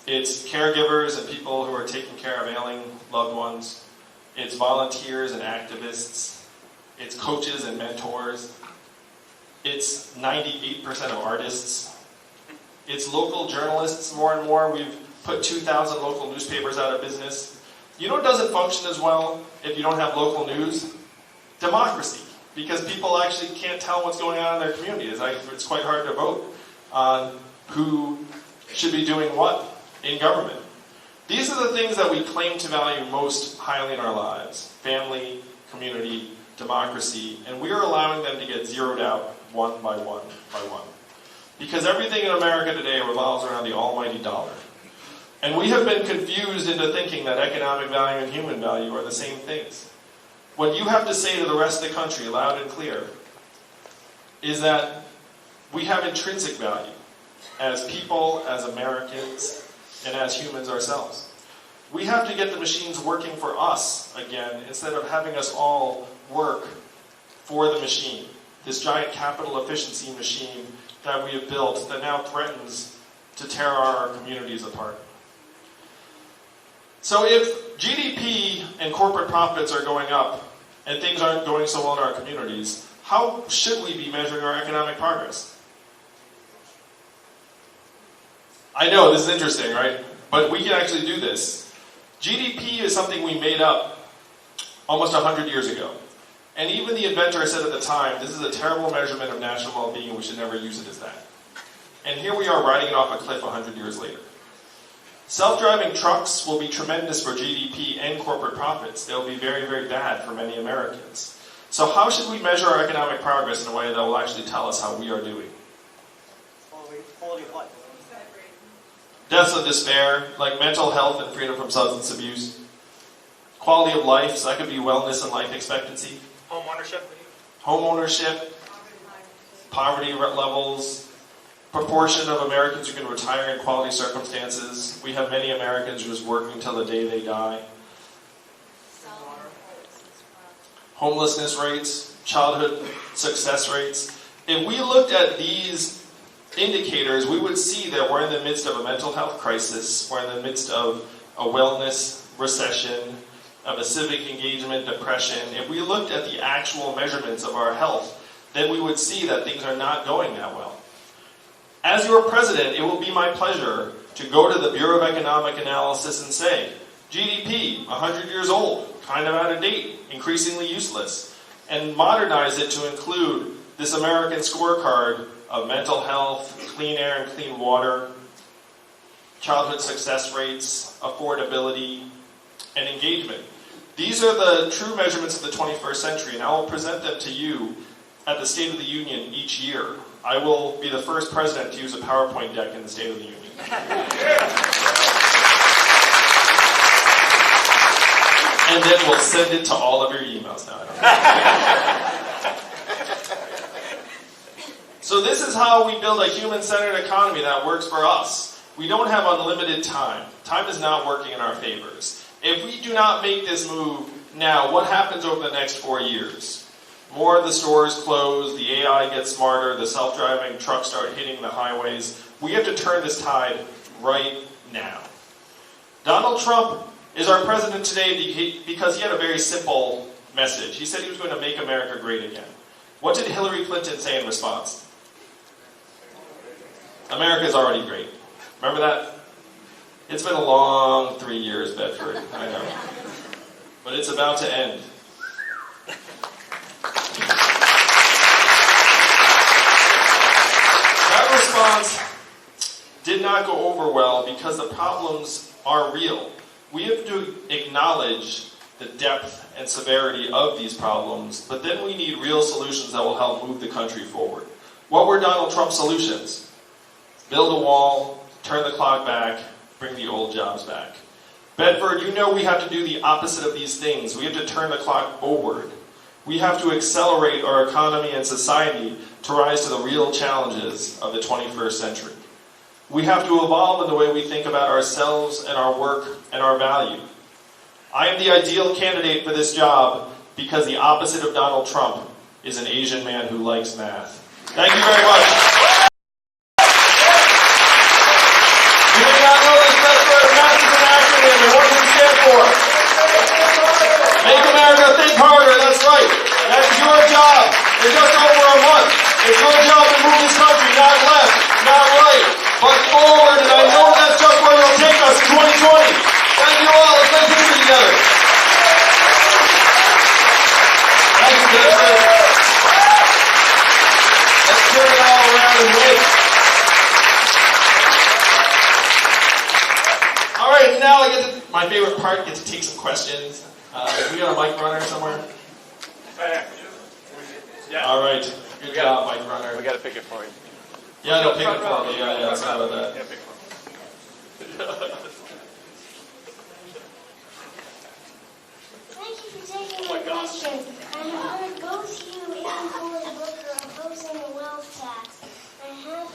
It's caregivers and people who are taking care of ailing loved ones. It's volunteers and activists. It's coaches and mentors. It's 98% of artists. It's local journalists more and more. We've put 2,000 local newspapers out of business. You know what doesn't function as well if you don't have local news? Democracy. Because people actually can't tell what's going on in their community. It's quite hard to vote on who should be doing what in government. These are the things that we claim to value most highly in our lives. Family, community, democracy, and we are allowing them to get zeroed out one by one by one. Because everything in America today revolves around the almighty dollar. And we have been confused into thinking that economic value and human value are the same things. What you have to say to the rest of the country, loud and clear, is that we have intrinsic value as people, as Americans, and as humans ourselves. We have to get the machines working for us again, instead of having us all work for the machine. This giant capital efficiency machine that we have built that now threatens to tear our communities apart. So if GDP and corporate profits are going up and things aren't going so well in our communities, how should we be measuring our economic progress? I know, this is interesting, right? But we can actually do this. GDP is something we made up almost 100 years ago. And even the inventor said at the time, this is a terrible measurement of national well-being and we should never use it as that. And here we are riding it off a cliff 100 years later. Self-driving trucks will be tremendous for GDP and corporate profits. They'll be very, very bad for many Americans. So how should we measure our economic progress in a way that will actually tell us how we are doing? Quality of life. Deaths of despair, like mental health and freedom from substance abuse. Quality of life, so that could be wellness and life expectancy. Home ownership. Home ownership, poverty levels, proportion of Americans who can retire in quality circumstances. We have many Americans who just work until the day they die. Homelessness rates, childhood success rates. If we looked at these indicators, we would see that we're in the midst of a mental health crisis, we're in the midst of a wellness recession, of a civic engagement, depression, if we looked at the actual measurements of our health, then we would see that things are not going that well. As your president, it will be my pleasure to go to the Bureau of Economic Analysis and say, GDP, 100 years old, kind of out of date, increasingly useless, and modernize it to include this American scorecard of mental health, clean air and clean water, childhood success rates, affordability, and engagement. These are the true measurements of the 21st century, and I will present them to you at the State of the Union each year. I will be the first president to use a PowerPoint deck in the State of the Union. And then we'll send it to all of your emails now. So this is how we build a human-centered economy that works for us. We don't have unlimited time. Time is not working in our favors. If we do not make this move now, what happens over the next 4 years? More of the stores close, the AI gets smarter, the self-driving trucks start hitting the highways. We have to turn this tide right now. Donald Trump is our president today because he had a very simple message. He said he was going to make America great again. What did Hillary Clinton say in response? America is already great. Remember that? It's been a long 3 years, Bedford, I know. But it's about to end. That response did not go over well because the problems are real. We have to acknowledge the depth and severity of these problems, but then we need real solutions that will help move the country forward. What were Donald Trump's solutions? Build a wall, turn the clock back, bring the old jobs back. Bedford, you know we have to do the opposite of these things. We have to turn the clock forward. We have to accelerate our economy and society to rise to the real challenges of the 21st century. We have to evolve in the way we think about ourselves and our work and our value. I am the ideal candidate for this job because the opposite of Donald Trump is an Asian man who likes math. Thank you very much. You may not know this, but math is an acronym, and what does it stand for? Make America think harder, that's right. That is your job. In just over a month. It's your job to move this country, not left, not right, but forward, and I know that's just where it'll take us in 2020. Thank you all. Let's make history together. Thank you, Bedford. Let's turn it all around and wait. All right, now I get to my favorite part, get to take some questions. We got a mic runner somewhere? Yeah. All right. Good job, mic runner. We got to pick it for you. Yeah, no, pick it for me. Yeah, sorry about that. Yeah, pick it for me. Thank you for taking my question. I have heard both you and Cory Booker opposing the wealth tax. I have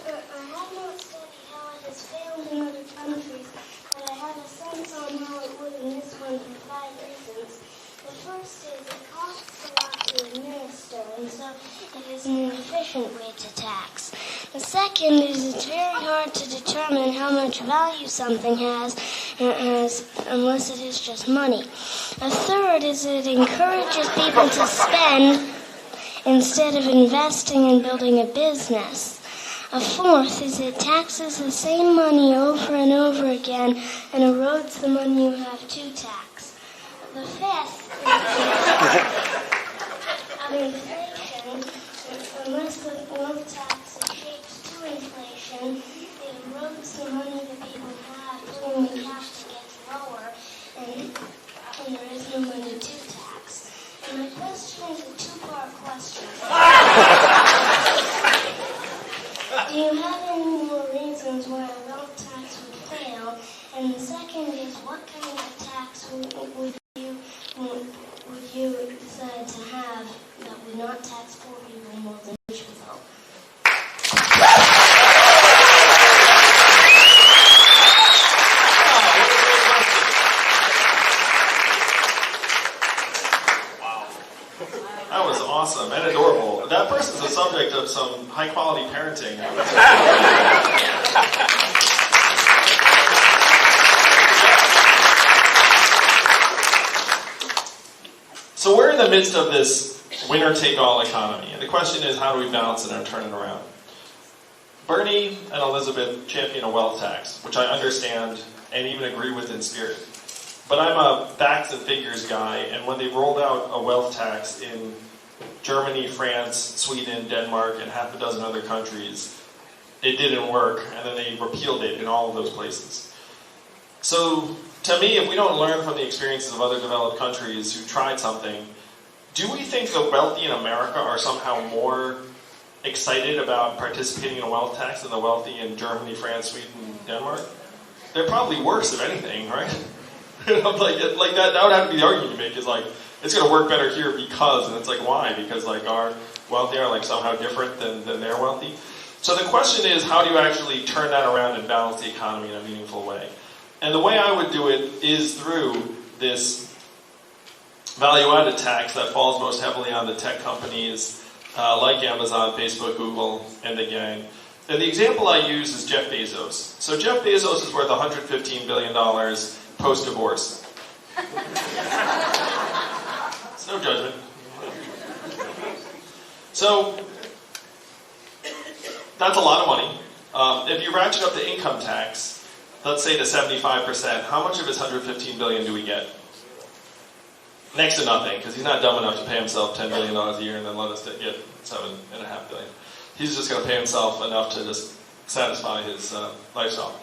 not studied how it has failed in other countries, but I have a sense on how it would in this one for 5 reasons. The first is it costs a lot to administer, and so it is an inefficient way to tax. The second is it's very hard to determine how much value something has unless it is just money. A third is it encourages people to spend instead of investing and building a business. A fourth is it taxes the same money over and over again and erodes the money you have to tax. The fifth of inflation, unless the wealth tax shapes to inflation, it erodes the money that people have, putting the cash gets lower, and there is no money to tax. And my question is a two-part question. Do you have any more reasons why a wealth tax would fail? And the second is, what kind of tax would you decide to have that would not tax poor people more than rich people? That was awesome and adorable. That person's the subject of some high-quality parenting. So we're in the midst of this winner-take-all economy, and the question is, how do we balance it and turn it around? Bernie and Elizabeth champion a wealth tax, which I understand and even agree with in spirit. But I'm a facts and figures guy, and when they rolled out a wealth tax in Germany, France, Sweden, Denmark, and half a dozen other countries, it didn't work, and then they repealed it in all of those places. So, to me, if we don't learn from the experiences of other developed countries who tried something, do we think the wealthy in America are somehow more excited about participating in a wealth tax than the wealthy in Germany, France, Sweden, Denmark? They're probably worse, if anything, right? like that would have to be the argument you make, is like, it's going to work better here because, and it's like, why? Because like our wealthy are like somehow different than their wealthy. So the question is, how do you actually turn that around and balance the economy in a meaningful way? And the way I would do it is through this value-added tax that falls most heavily on the tech companies like Amazon, Facebook, Google, and the gang. And the example I use is Jeff Bezos. So Jeff Bezos is worth $115 billion post-divorce. It's no judgment. So that's a lot of money. If you ratchet up the income tax, let's say to 75%, how much of his $115 billion do we get? Next to nothing, because he's not dumb enough to pay himself $10 billion a year and then let us get $7.5 billion. He's just going to pay himself enough to just satisfy his lifestyle.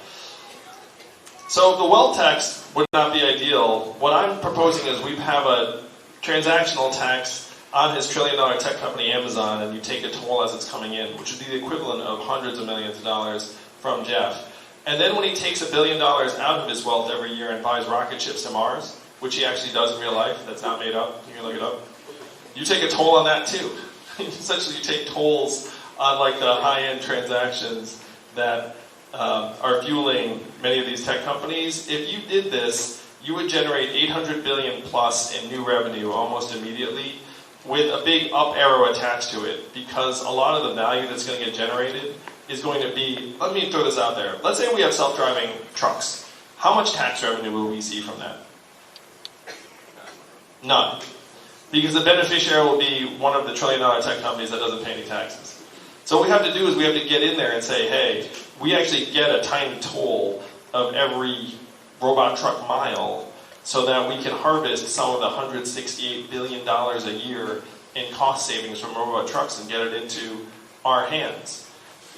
So the wealth tax would not be ideal. What I'm proposing is we have a transactional tax on his $1 trillion tech company Amazon, and you take a toll as it's coming in, which would be the equivalent of hundreds of millions of dollars from Jeff. And then when he takes $1 billion out of his wealth every year and buys rocket ships to Mars, which he actually does in real life, that's not made up, you can look it up, you take a toll on that too. Essentially you take tolls on like the high-end transactions that are fueling many of these tech companies. If you did this, you would generate $800 billion plus in new revenue almost immediately, with a big up arrow attached to it, because a lot of the value that's going to get generated is going to be, let me throw this out there. Let's say we have self-driving trucks. How much tax revenue will we see from that? None. Because the beneficiary will be one of the $1 trillion tech companies that doesn't pay any taxes. So what we have to do is we have to get in there and say, hey, we actually get a tiny toll of every robot truck mile so that we can harvest some of the $168 billion a year in cost savings from robot trucks and get it into our hands.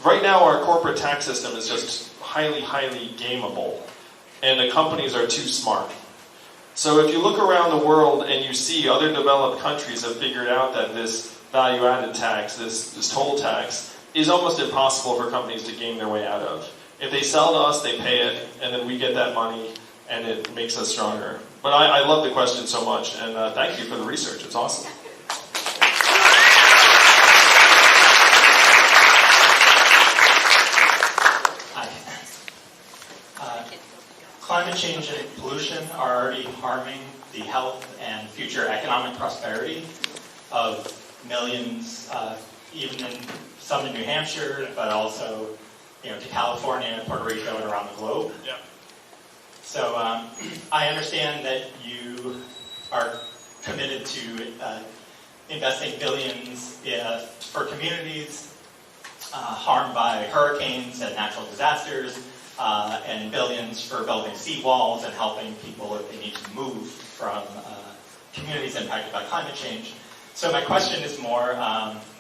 Right now, our corporate tax system is just highly, highly gameable, and the companies are too smart. So if you look around the world and you see other developed countries have figured out that this value-added tax, this toll tax, is almost impossible for companies to game their way out of. If they sell to us, they pay it, and then we get that money, and it makes us stronger. But I love the question so much, and thank you for the research. It's awesome. Climate change and pollution are already harming the health and future economic prosperity of millions, even in some in New Hampshire, but also, to California, Puerto Rico, and around the globe. Yeah. So I understand that you are committed to investing billions for communities harmed by hurricanes and natural disasters, and billions for building seawalls and helping people if they need to move from communities impacted by climate change. So my question is more,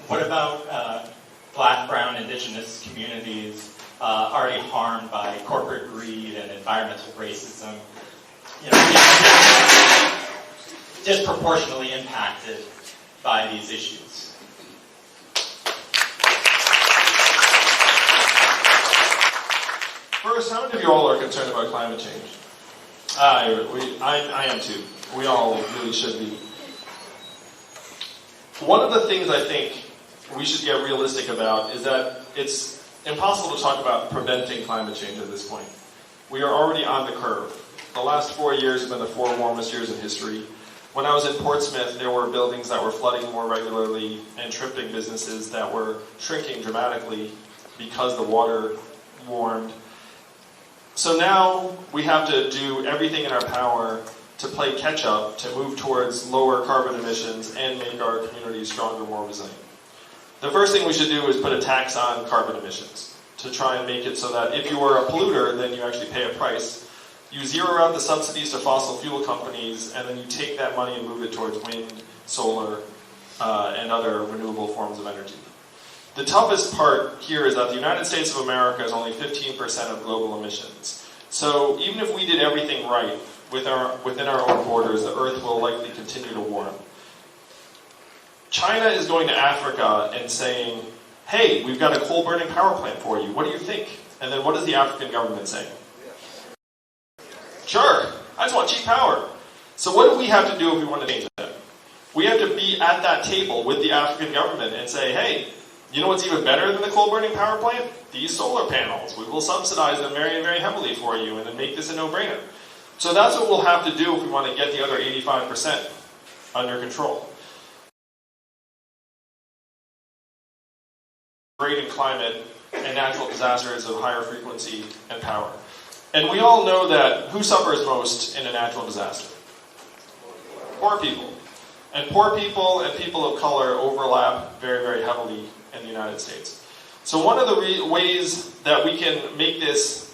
what about Black, Brown, Indigenous communities already harmed by corporate greed and environmental racism, disproportionately impacted by these issues? First, how many of you all are concerned about climate change? I am too. We all really should be. One of the things I think we should get realistic about is that it's impossible to talk about preventing climate change at this point. We are already on the curve. The last 4 years have been the 4 warmest years in history. When I was in Portsmouth, there were buildings that were flooding more regularly and tripping businesses that were shrinking dramatically because the water warmed. So now we have to do everything in our power to play catch up, to move towards lower carbon emissions and make our communities stronger, more resilient. The first thing we should do is put a tax on carbon emissions to try and make it so that if you are a polluter, then you actually pay a price. You zero out the subsidies to fossil fuel companies, and then you take that money and move it towards wind, solar, and other renewable forms of energy. The toughest part here is that the United States of America is only 15% of global emissions. So even if we did everything right within our own borders, the Earth will likely continue to warm. China is going to Africa and saying, hey, we've got a coal-burning power plant for you. What do you think? And then what is the African government saying? Sure, I just want cheap power. So what do we have to do if we want to change that? We have to be at that table with the African government and say, hey, you know what's even better than the coal-burning power plant? These solar panels. We will subsidize them very, very heavily for you and then make this a no-brainer. So that's what we'll have to do if we want to get the other 85% under control. Degrading climate and natural disasters of higher frequency and power. And we all know that who suffers most in a natural disaster? Poor people. And poor people and people of color overlap very, very heavily in the United States. So one of the ways that we can make this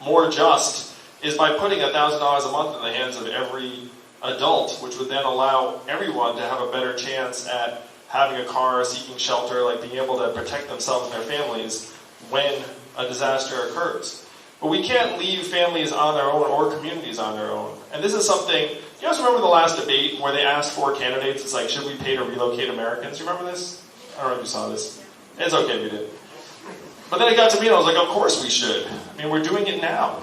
more just is by putting $1,000 a month in the hands of every adult, which would then allow everyone to have a better chance at having a car, seeking shelter, like being able to protect themselves and their families when a disaster occurs. But we can't leave families on their own or communities on their own. And this is something, you guys remember the last debate where they asked 4 candidates, it's like, should we pay to relocate Americans? You remember this? I don't know if you saw this. It's okay if you did. But then it got to me and I was like, of course we should. I mean, we're doing it now.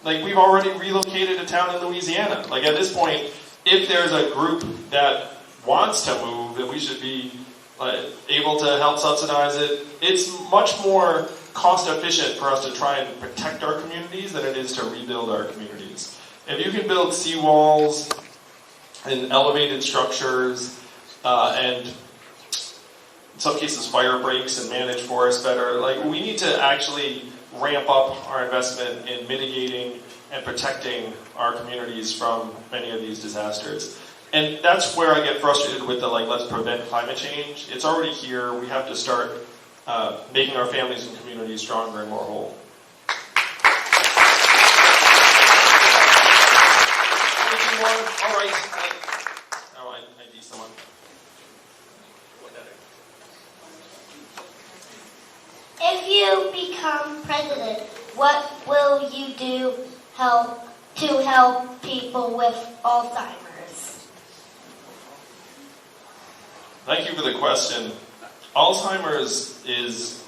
Like, we've already relocated a town in Louisiana. Like, at this point, if there's a group that wants to move, then we should be able to help subsidize it. It's much more cost efficient for us to try and protect our communities than it is to rebuild our communities. If you can build seawalls and elevated structures and in some cases fire breaks and manage forests better, like, we need to actually ramp up our investment in mitigating and protecting our communities from many of these disasters. And that's where I get frustrated with the, let's prevent climate change. It's already here. We have to start making our families and communities stronger and more whole. Anything more? All right. I need someone. If you become president, what will you do to help people with Alzheimer's? Thank you for the question. Alzheimer's is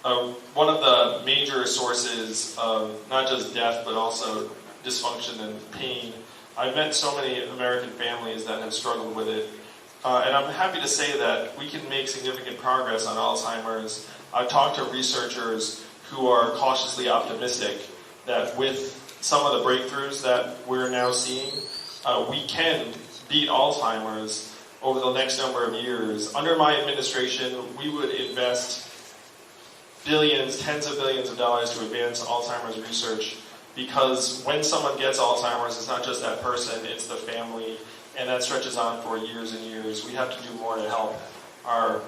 one of the major sources of not just death, but also dysfunction and pain. I've met so many American families that have struggled with it. And I'm happy to say that we can make significant progress on Alzheimer's. I've talked to researchers who are cautiously optimistic that with some of the breakthroughs that we're now seeing, we can beat Alzheimer's over the next number of years. Under my administration, we would invest billions, tens of billions of dollars to advance Alzheimer's research, because when someone gets Alzheimer's, it's not just that person, it's the family, and that stretches on for years and years. We have to do more to help our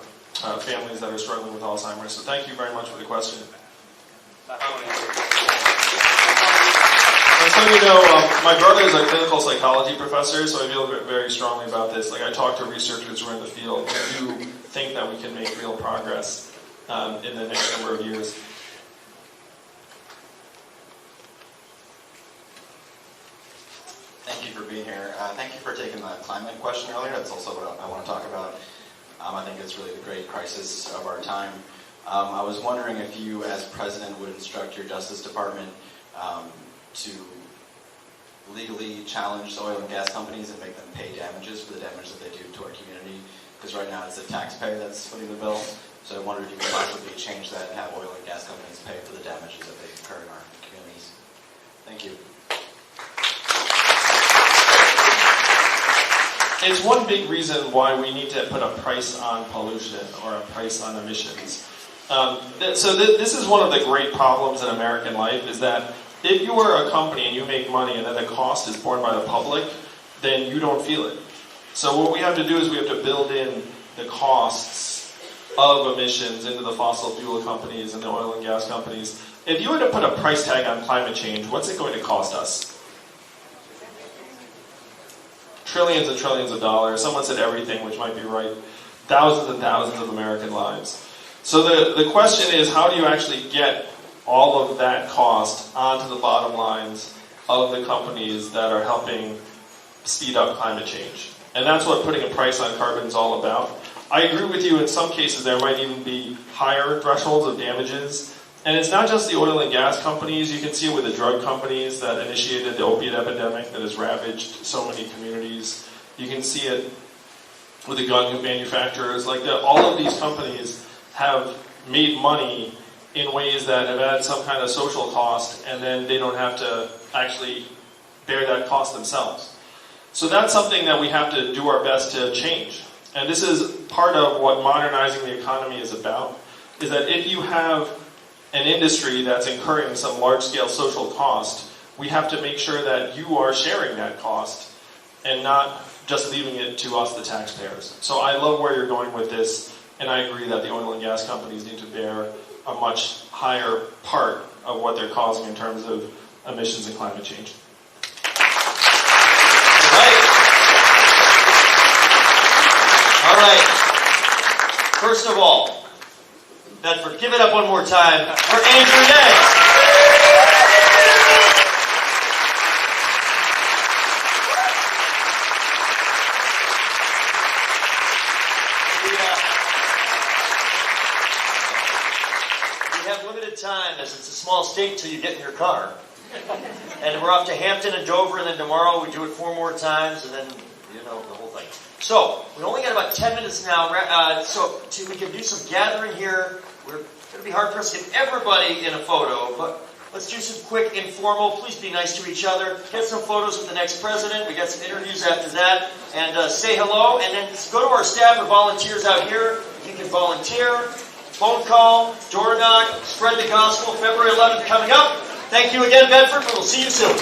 families that are struggling with Alzheimer's. So thank you very much for the question. And so you know, my brother is a clinical psychology professor, so I feel very strongly about this. Like, I talk to researchers who are in the field who do think that we can make real progress in the next number of years. Thank you for being here. Thank you for taking the climate question earlier. That's also what I want to talk about. I think it's really the great crisis of our time. I was wondering if you, as president, would instruct your Justice Department to legally challenge oil and gas companies and make them pay damages for the damage that they do to our community. Because right now it's the taxpayer that's footing the bill. So I wondered if you could possibly change that and have oil and gas companies pay for the damages that they incur in our communities. Thank you. It's one big reason why we need to put a price on pollution or a price on emissions. This is one of the great problems in American life, is that If you are a company and you make money and then the cost is borne by the public, then you don't feel it. So what we have to do is we have to build in the costs of emissions into the fossil fuel companies and the oil and gas companies. If you were to put a price tag on climate change, what's it going to cost us? Trillions and trillions of dollars. Someone said everything, which might be right. Thousands and thousands of American lives. So the question is, how do you actually get all of that cost onto the bottom lines of the companies that are helping speed up climate change? And that's what putting a price on carbon is all about. I agree with you, in some cases there might even be higher thresholds of damages. And it's not just the oil and gas companies. You can see it with the drug companies that initiated the opiate epidemic that has ravaged so many communities. You can see it with the gun manufacturers. All of these companies have made money in ways that have had some kind of social cost, and then they don't have to actually bear that cost themselves. So that's something that we have to do our best to change. And this is part of what modernizing the economy is about, is that if you have an industry that's incurring some large-scale social cost, we have to make sure that you are sharing that cost and not just leaving it to us, the taxpayers. So I love where you're going with this, and I agree that the oil and gas companies need to bear a much higher part of what they're causing in terms of emissions and climate change. All right. First of all, Bedford, give it up one more time for Andrew Day. We have limited time, as it's a small state till you get in your car. And we're off to Hampton and Dover, and then tomorrow we do it 4 more times, and then, the whole thing. So, we only got about 10 minutes now, we can do some gathering here. We're going to be hard pressed to get everybody in a photo, but let's do some quick informal. Please be nice to each other. Get some photos with the next president. We got some interviews after that. And say hello, and then go to our staff or volunteers out here. You can volunteer, phone call, door knock, spread the gospel. February 11th coming up. Thank you again, Bedford. We'll see you soon.